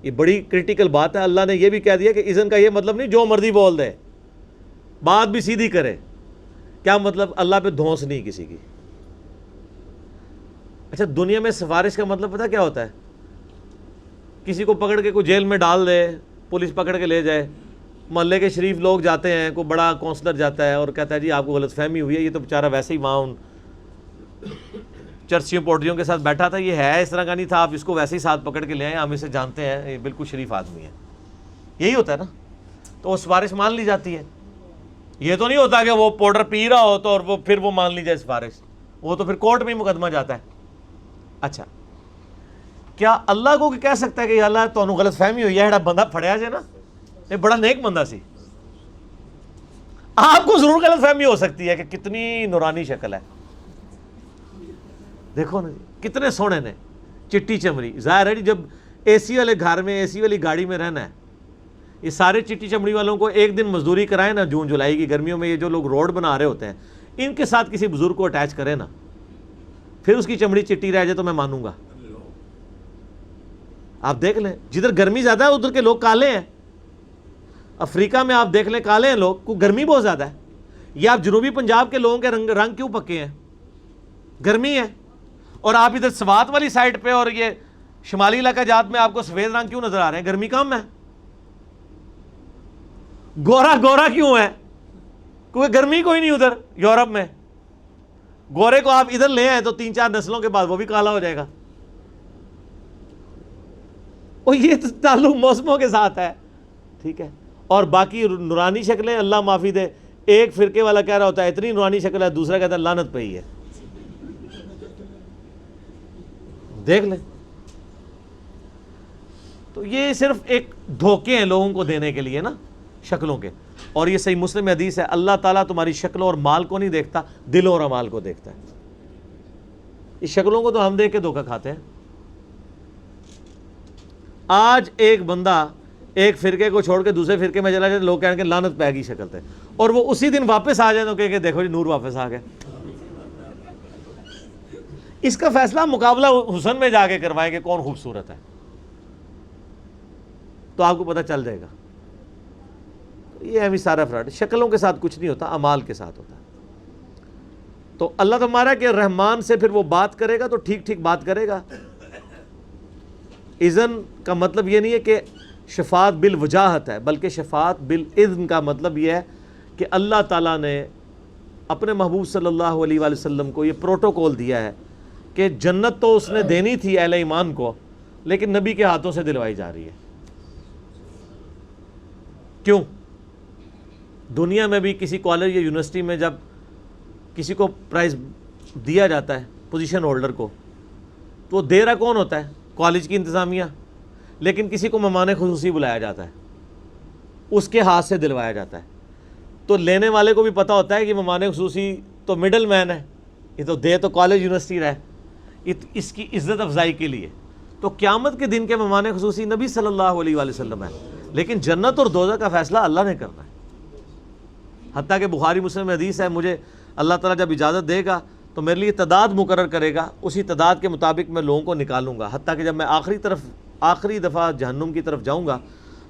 یہ بڑی کرٹیکل بات ہے، اللہ نے یہ بھی کہہ دیا کہ اذن کا یہ مطلب نہیں جو مرضی بول دے، بات بھی سیدھی کرے۔ کیا مطلب؟ اللہ پہ دھونس نہیں کسی کی۔ اچھا دنیا میں سفارش کا مطلب پتہ کیا ہوتا ہے؟ کسی کو پکڑ کے کوئی جیل میں ڈال دے، پولیس پکڑ کے لے جائے، محلے کے شریف لوگ جاتے ہیں، کوئی بڑا کونسلر جاتا ہے اور کہتا ہے جی آپ کو غلط فہمی ہوئی ہے، یہ تو بیچارہ ویسے ہی وہاں ان چرسیوں پوٹریوں کے ساتھ بیٹھا تھا، یہ ہے اس طرح کا نہیں تھا، آپ اس کو ویسے ہی ساتھ پکڑ کے لے آئیں، ہم اسے جانتے ہیں، یہ بالکل شریف آدمی ہے، یہی ہوتا ہے نا، تو وہ سفارش مان لی جاتی ہے۔ یہ تو نہیں ہوتا کہ وہ پاؤڈر پی رہا ہو تو اور وہ پھر وہ مان لی جائے سفارش، وہ تو پھر کورٹ میں ہی مقدمہ جاتا ہے۔ اچھا کیا اللہ کو کہہ سکتا ہے کہ یا اللہ تو غلط فہمی ہوئی ہے، ایڑا بندہ پھڑیا جائے نا، یہ بڑا نیک بندہ سی، آپ کو ضرور غلط فہمی ہو سکتی ہے کہ کتنی نورانی شکل ہے، دیکھو نا کتنے سونے نے، چٹی چمڑی، ظاہر ہے جب اے سی والے گھر میں اے سی والی گاڑی میں رہنا ہے، یہ سارے چٹی چمڑی والوں کو ایک دن مزدوری کرائے نا، جون جولائی کی گرمیوں میں یہ جو لوگ روڈ بنا رہے ہوتے ہیں، ان کے ساتھ کسی بزرگ کو اٹیچ کرے نا، پھر اس کی چمڑی چٹی رہ جائے تو میں مانوں گا۔ آپ دیکھ لیں جدھر گرمی زیادہ ہے ادھر کے لوگ کالے ہیں، افریقہ میں آپ دیکھ لیں کالے ہیں لوگ، کو گرمی بہت زیادہ ہے، یہ آپ جنوبی پنجاب کے لوگوں کے رنگ کیوں پکے ہیں؟ گرمی ہے، اور آپ ادھر سوات والی سائڈ پہ اور یہ شمالی علاقہ جات میں آپ کو سفید رنگ کیوں نظر آ رہے ہیں؟ گرمی کم ہے، گورا گورا کیوں ہے؟ کیونکہ گرمی کوئی نہیں ادھر یورپ میں، گورے کو آپ ادھر لے آئے تو 3-4 نسلوں کے بعد وہ بھی کالا ہو جائے گا، اور یہ تعلق موسموں کے ساتھ ہے، ٹھیک ہے۔ اور باقی نورانی شکلیں اللہ معافی دے، ایک فرقے والا کہہ رہا ہوتا ہے اتنی نورانی شکل ہے، دوسرا کہتا ہے لعنت پہ ہی ہے، دیکھ لیں۔ تو یہ صرف ایک دھوکے ہیں لوگوں کو دینے کے لیے نا، شکلوں کے، اور یہ صحیح مسلم حدیث ہے، اللہ تعالیٰ تمہاری شکلوں اور مال کو نہیں دیکھتا، دلوں اور اعمال کو دیکھتا ہے۔ اس شکلوں کو تو ہم دیکھ کے دھوکہ کھاتے ہیں۔ آج ایک بندہ ایک فرقے کو چھوڑ کے دوسرے فرقے میں چلا جائے، لوگ کہیں گے لعنت پہ گئی شکل تھے، اور وہ اسی دن واپس آ جائے تو کہ دیکھو جی نور واپس آ گئے۔ اس کا فیصلہ مقابلہ حسن میں جا کے کروائیں کہ کون خوبصورت ہے، تو آپ کو پتہ چل جائے گا۔ یہ ہمیں سارا فراڈ، شکلوں کے ساتھ کچھ نہیں ہوتا، اعمال کے ساتھ ہوتا ہے۔ تو اللہ تمہارا کہ رحمان سے پھر وہ بات کرے گا تو ٹھیک ٹھیک بات کرے گا۔ اذن کا مطلب یہ نہیں ہے کہ شفاعت بالوجاہت ہے، بلکہ شفاعت بالاذن کا مطلب یہ ہے کہ اللہ تعالیٰ نے اپنے محبوب صلی اللہ علیہ وآلہ وسلم کو یہ پروٹوکول دیا ہے کہ جنت تو اس نے دینی تھی اہل ایمان کو، لیکن نبی کے ہاتھوں سے دلوائی جا رہی ہے۔ کیوں؟ دنیا میں بھی کسی کالج یا یونیورسٹی میں جب کسی کو پرائز دیا جاتا ہے پوزیشن ہولڈر کو، تو وہ دے رہا کون ہوتا ہے؟ کالج کی انتظامیہ، لیکن کسی کو مہمان خصوصی بلایا جاتا ہے، اس کے ہاتھ سے دلوایا جاتا ہے، تو لینے والے کو بھی پتہ ہوتا ہے کہ مہمان خصوصی تو مڈل مین ہے، یہ تو دے تو کالج یونیورسٹی رہا ہے، اس کی عزت افزائی کے لیے۔ تو قیامت کے دن کے مہمان خصوصی نبی صلی اللہ علیہ وآلہ وسلم ہے، لیکن جنت اور دوزخ کا فیصلہ اللہ نے کرنا ہے۔ حتیٰ کہ بخاری مسلم میں حدیث ہے، مجھے اللہ تعالیٰ جب اجازت دے گا تو میرے لیے تعداد مقرر کرے گا، اسی تعداد کے مطابق میں لوگوں کو نکالوں گا، حتیٰ کہ جب میں آخری دفعہ جہنم کی طرف جاؤں گا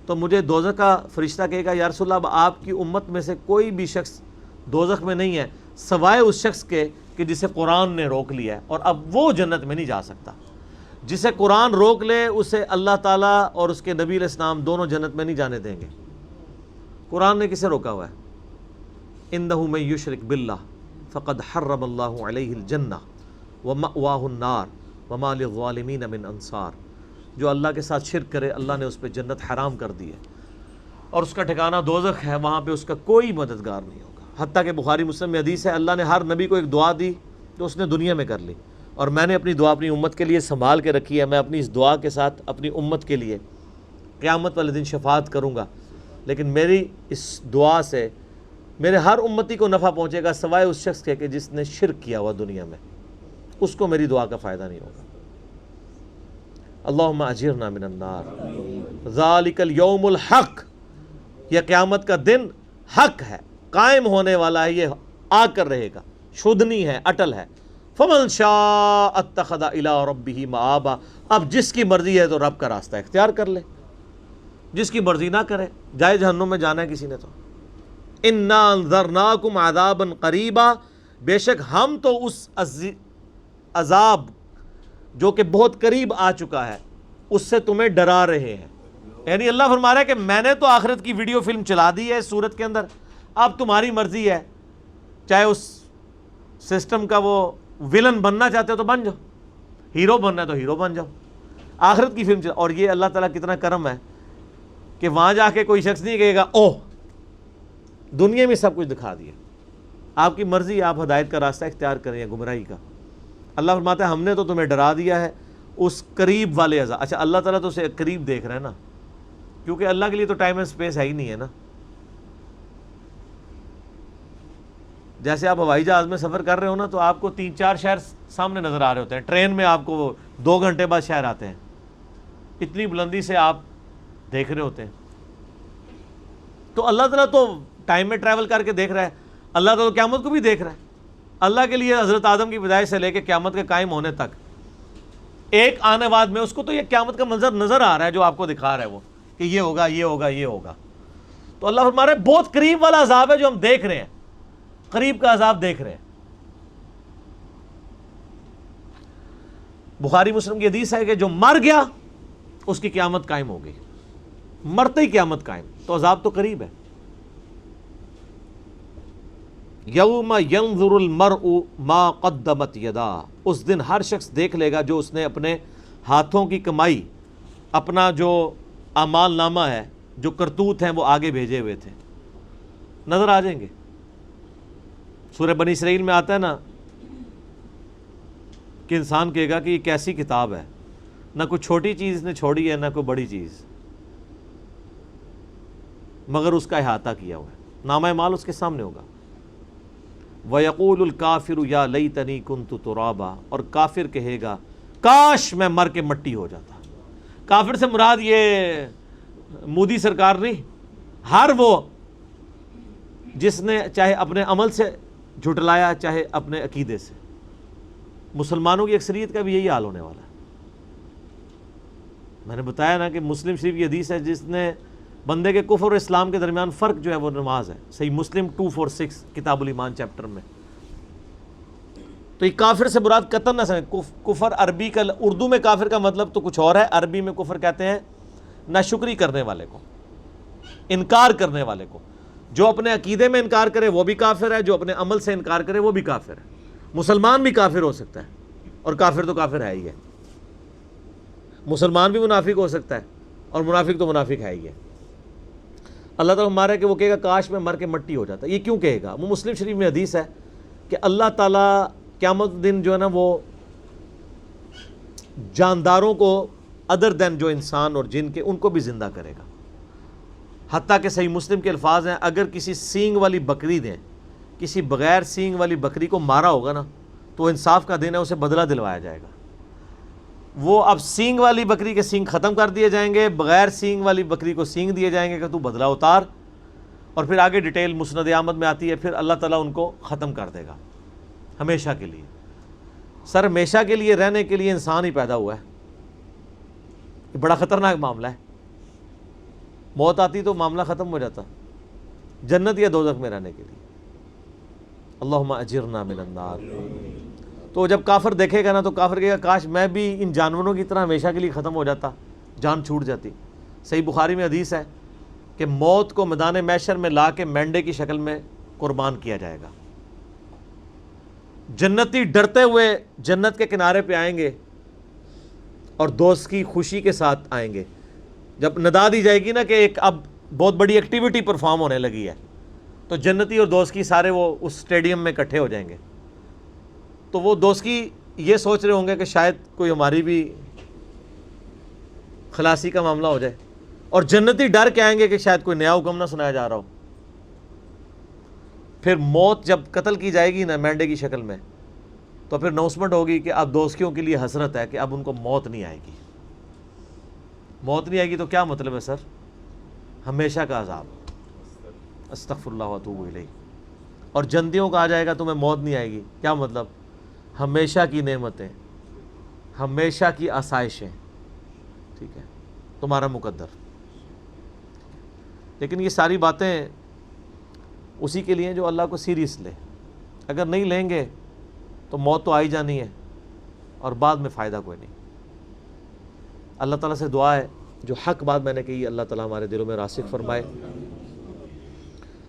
تو مجھے دوزخ کا فرشتہ کہے گا یا رسول اللہ آپ کی امت میں سے کوئی بھی شخص دوزخ میں نہیں ہے سوائے اس شخص کے کہ جسے قرآن نے روک لیا ہے، اور اب وہ جنت میں نہیں جا سکتا۔ جسے قرآن روک لے اسے اللہ تعالیٰ اور اس کے نبی علیہ السلام دونوں جنت میں نہیں جانے دیں گے۔ قرآن نے کسے روکا ہوا ہے؟ اِنَّهُ مَن يُشْرِكْ بِاللَّهِ فَقَدْ حَرَّمَ اللَّهُ عَلَيْهِ الْجَنَّةَ وَمَأْوَاهُ النَّارُ وَمَا لِلظَّالِمِينَ مِنْ أَنصَارٍ۔ جو اللہ کے ساتھ شرک کرے اللہ نے اس پہ جنت حرام کر دی ہے، اور اس کا ٹھکانہ دوزخ ہے، وہاں پہ اس کا کوئی مددگار نہیں ہوگا۔ حتیٰ کہ بخاری مسلم میں حدیث ہے، اللہ نے ہر نبی کو ایک دعا دی جو اس نے دنیا میں کر لی، اور میں نے اپنی دعا اپنی امت کے لیے سنبھال کے رکھی ہے۔ میں اپنی اس دعا کے ساتھ اپنی امت کے لیے قیامت والے دن شفاعت کروں گا، لیکن میری اس دعا سے میرے ہر امتی کو نفع پہنچے گا سوائے اس شخص کے کہ جس نے شرک کیا ہوا دنیا میں، اس کو میری دعا کا فائدہ نہیں ہوگا۔ اللہم اجرنا من النار۔ ذالک الیوم الحق، یہ قیامت کا دن حق ہے، قائم ہونے والا ہے، یہ آ کر رہے گا، شدنی ہے، اٹل ہے۔ فمن شاء اتخذ الی ربہ مآبا، اب جس کی مرضی ہے تو رب کا راستہ اختیار کر لے، جس کی مرضی نہ کرے جائے جہنم میں جانا ہے کسی نے تو۔ انا انذرناکم عذابا قریبا، بے شک ہم تو اس عذاب جو کہ بہت قریب آ چکا ہے اس سے تمہیں ڈرا رہے ہیں۔ یعنی اللہ فرما رہا ہے کہ میں نے تو آخرت کی ویڈیو فلم چلا دی ہے اس صورت کے اندر، اب تمہاری مرضی ہے، چاہے اس سسٹم کا وہ ولن بننا چاہتے ہو تو بن جاؤ، ہیرو بننا ہے تو ہیرو بن جاؤ، آخرت کی فلم چلا۔ اور یہ اللہ تعالیٰ کتنا کرم ہے کہ وہاں جا کے کوئی شخص نہیں کہے گا اوہ دنیا میں سب کچھ دکھا دیا، آپ کی مرضی، آپ ہدایت کا راستہ اختیار کریں یا گمراہی کا۔ اللہ فرماتا ہے ہم نے تو تمہیں ڈرا دیا ہے اس قریب والے عذاب۔ اچھا اللہ تعالیٰ تو اسے قریب دیکھ رہا ہے نا، کیونکہ اللہ کے لیے تو ٹائم اینڈ سپیس ہے ہی نہیں ہے نا۔ جیسے آپ ہوائی جہاز میں سفر کر رہے ہو نا تو آپ کو 3-4 شہر سامنے نظر آ رہے ہوتے ہیں، ٹرین میں آپ کو 2 گھنٹے بعد شہر آتے ہیں، اتنی بلندی سے آپ دیکھ رہے ہوتے ہیں۔ تو اللہ تعالیٰ تو ٹائم میں ٹریول کر کے دیکھ رہا ہے، اللہ تعالیٰ تو قیامت کو بھی دیکھ رہا ہے۔ اللہ کے لیے حضرت آدم کی پیدائش سے لے کے قیامت کے قائم ہونے تک ایک آنے بعد میں اس کو تو یہ قیامت کا منظر نظر آ رہا ہے جو آپ کو دکھا رہا ہے وہ، کہ یہ ہوگا یہ ہوگا یہ ہوگا۔ تو اللہ فرما رہا ہے بہت قریب والا عذاب ہے جو ہم دیکھ رہے ہیں، قریب کا عذاب دیکھ رہے ہیں۔ بخاری مسلم کی حدیث ہے کہ جو مر گیا اس کی قیامت قائم ہو گئی، مرتے ہی قیامت قائم، تو عذاب تو قریب ہے۔ یوم ینظر المرء ما قدمت یداہ، اس دن ہر شخص دیکھ لے گا جو اس نے اپنے ہاتھوں کی کمائی، اپنا جو اعمال نامہ ہے، جو کرتوت ہیں وہ آگے بھیجے ہوئے تھے، نظر آ جائیں گے۔ سورہ بنی اسرائیل میں آتا ہے نا کہ انسان کہے گا کہ یہ کیسی کتاب ہے، نہ کوئی چھوٹی چیز نے چھوڑی ہے نہ کوئی بڑی چیز، مگر اس کا احاطہ کیا ہوا ہے، نامہ اعمال اس کے سامنے ہوگا۔ وَيَقُولُ الْكَافِرُ يَا لَيْتَنِي كُنْتُ تُرَابًا، اور کافر کہے گا کاش میں مر کے مٹی ہو جاتا۔ کافر سے مراد یہ مودی سرکار نہیں، ہر وہ جس نے چاہے اپنے عمل سے جھٹلایا چاہے اپنے عقیدے سے۔ مسلمانوں کی اکثریت کا بھی یہی حال ہونے والا ہے۔ میں نے بتایا نا کہ مسلم شریف کی حدیث ہے جس نے بندے کے کفر اور اسلام کے درمیان فرق جو ہے وہ نماز ہے، صحیح مسلم 246 کتاب الایمان چیپٹر میں۔ تو یہ کافر سے مراد قطعاً نہ سمجھیں، کفر عربی کا، اردو میں کافر کا مطلب تو کچھ اور ہے، عربی میں کفر کہتے ہیں ناشکری کرنے والے کو، انکار کرنے والے کو۔ جو اپنے عقیدے میں انکار کرے وہ بھی کافر ہے، جو اپنے عمل سے انکار کرے وہ بھی کافر ہے۔ مسلمان بھی کافر ہو سکتا ہے، اور کافر تو کافر ہے ہی ہے۔ مسلمان بھی منافق ہو سکتا ہے، اور منافق تو منافق ہے ہی ہے۔ اللہ تعالیٰ ہمارا ہے کہ وہ کہے گا کاش میں مر کے مٹی ہو جاتا۔ یہ کیوں کہے گا؟ وہ مسلم شریف میں حدیث ہے کہ اللہ تعالیٰ قیامت دن جو ہے نا وہ جانداروں کو ادر دین جو انسان اور جن کے ان کو بھی زندہ کرے گا۔ حتیٰ کہ صحیح مسلم کے الفاظ ہیں اگر کسی سینگ والی بکری نے کسی بغیر سینگ والی بکری کو مارا ہوگا نا تو انصاف کا دن ہے، اسے بدلہ دلوایا جائے گا۔ وہ اب سینگ والی بکری کے سینگ ختم کر دیے جائیں گے، بغیر سینگ والی بکری کو سینگ دیے جائیں گے کہ تو بدلہ اتار، اور پھر آگے ڈیٹیل مسند احمد میں آتی ہے، پھر اللہ تعالیٰ ان کو ختم کر دے گا ہمیشہ کے لیے۔ سر ہمیشہ کے لیے رہنے کے لیے انسان ہی پیدا ہوا ہے، یہ بڑا خطرناک معاملہ ہے۔ موت آتی تو معاملہ ختم ہو جاتا، جنت یا دوزخ میں رہنے کے لیے۔ اللہم اجرنا من النار۔ تو جب کافر دیکھے گا نا تو کافر کہے گا کاش میں بھی ان جانوروں کی طرح ہمیشہ کے لیے ختم ہو جاتا، جان چھوٹ جاتی۔ صحیح بخاری میں حدیث ہے کہ موت کو میدان محشر میں لا کے مینڈے کی شکل میں قربان کیا جائے گا۔ جنتی ڈرتے ہوئے جنت کے کنارے پہ آئیں گے اور دوست کی خوشی کے ساتھ آئیں گے۔ جب ندا دی جائے گی نا کہ ایک اب بہت بڑی ایکٹیویٹی پرفارم ہونے لگی ہے، تو جنتی اور دوست کی سارے وہ اس سٹیڈیم میں اکٹھے ہو جائیں گے۔ تو وہ دوست کی یہ سوچ رہے ہوں گے کہ شاید کوئی ہماری بھی خلاصی کا معاملہ ہو جائے، اور جنتی ڈر کے آئیں گے کہ شاید کوئی نیا حکم نہ سنایا جا رہا ہو۔ پھر موت جب قتل کی جائے گی نا مینڈے کی شکل میں، تو پھر اناؤنسمنٹ ہوگی کہ اب دوستیوں کے لیے حسرت ہے کہ اب ان کو موت نہیں آئے گی۔ موت نہیں آئے گی تو کیا مطلب ہے سر؟ ہمیشہ کا عذاب۔ استغفر اللہ واتوب الیہ۔ اور جنتیوں کا آ جائے گا تمہیں موت نہیں آئے گی، کیا مطلب؟ ہمیشہ کی نعمتیں، ہمیشہ کی آسائشیں، ٹھیک ہے، تمہارا مقدر۔ لیکن یہ ساری باتیں اسی کے لیے جو اللہ کو سیریس لے۔ اگر نہیں لیں گے تو موت تو آئی جانی ہے اور بعد میں فائدہ کوئی نہیں۔ اللہ تعالیٰ سے دعا ہے جو حق بات میں نے کہی اللہ تعالیٰ ہمارے دلوں میں راسخ فرمائے۔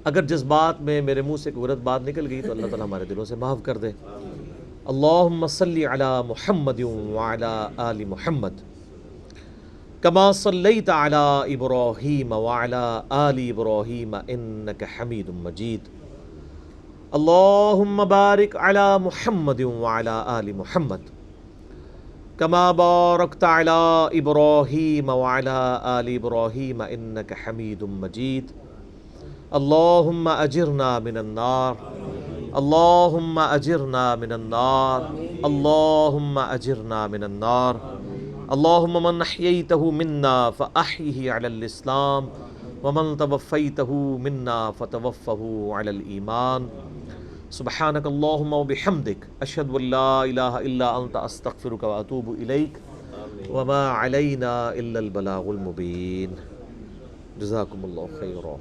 اگر جس بات میں میرے منہ سے کوئی غلط بات نکل گئی تو اللہ تعالیٰ ہمارے دلوں سے معاف کر دے۔ اللہم صلی علی محمد وعلی آل محمد کما صلیت علی ابراہیم وعلی آل ابراہیم انک حمید مجید۔ اللہم بارک علی محمد وعلی آل محمد کما بارکت علی ابراہیم وعلی آل ابراہیم انک حمید مجید۔ اللہم اجرنا من النار، اللہم اجرنا من النار، اللہم اجرنا من النار۔ اللہم من احییتہ منا فاحیہ علی الاسلام ومن توفیتہ منا فتوفہ علی الایمان۔ سبحانک اللہم وبحمدک اشہد ان لا الہ الا انت استغفرک واتوب الیک وما علینا الا البلاغ المبین۔ جزاکم اللہ خیرا۔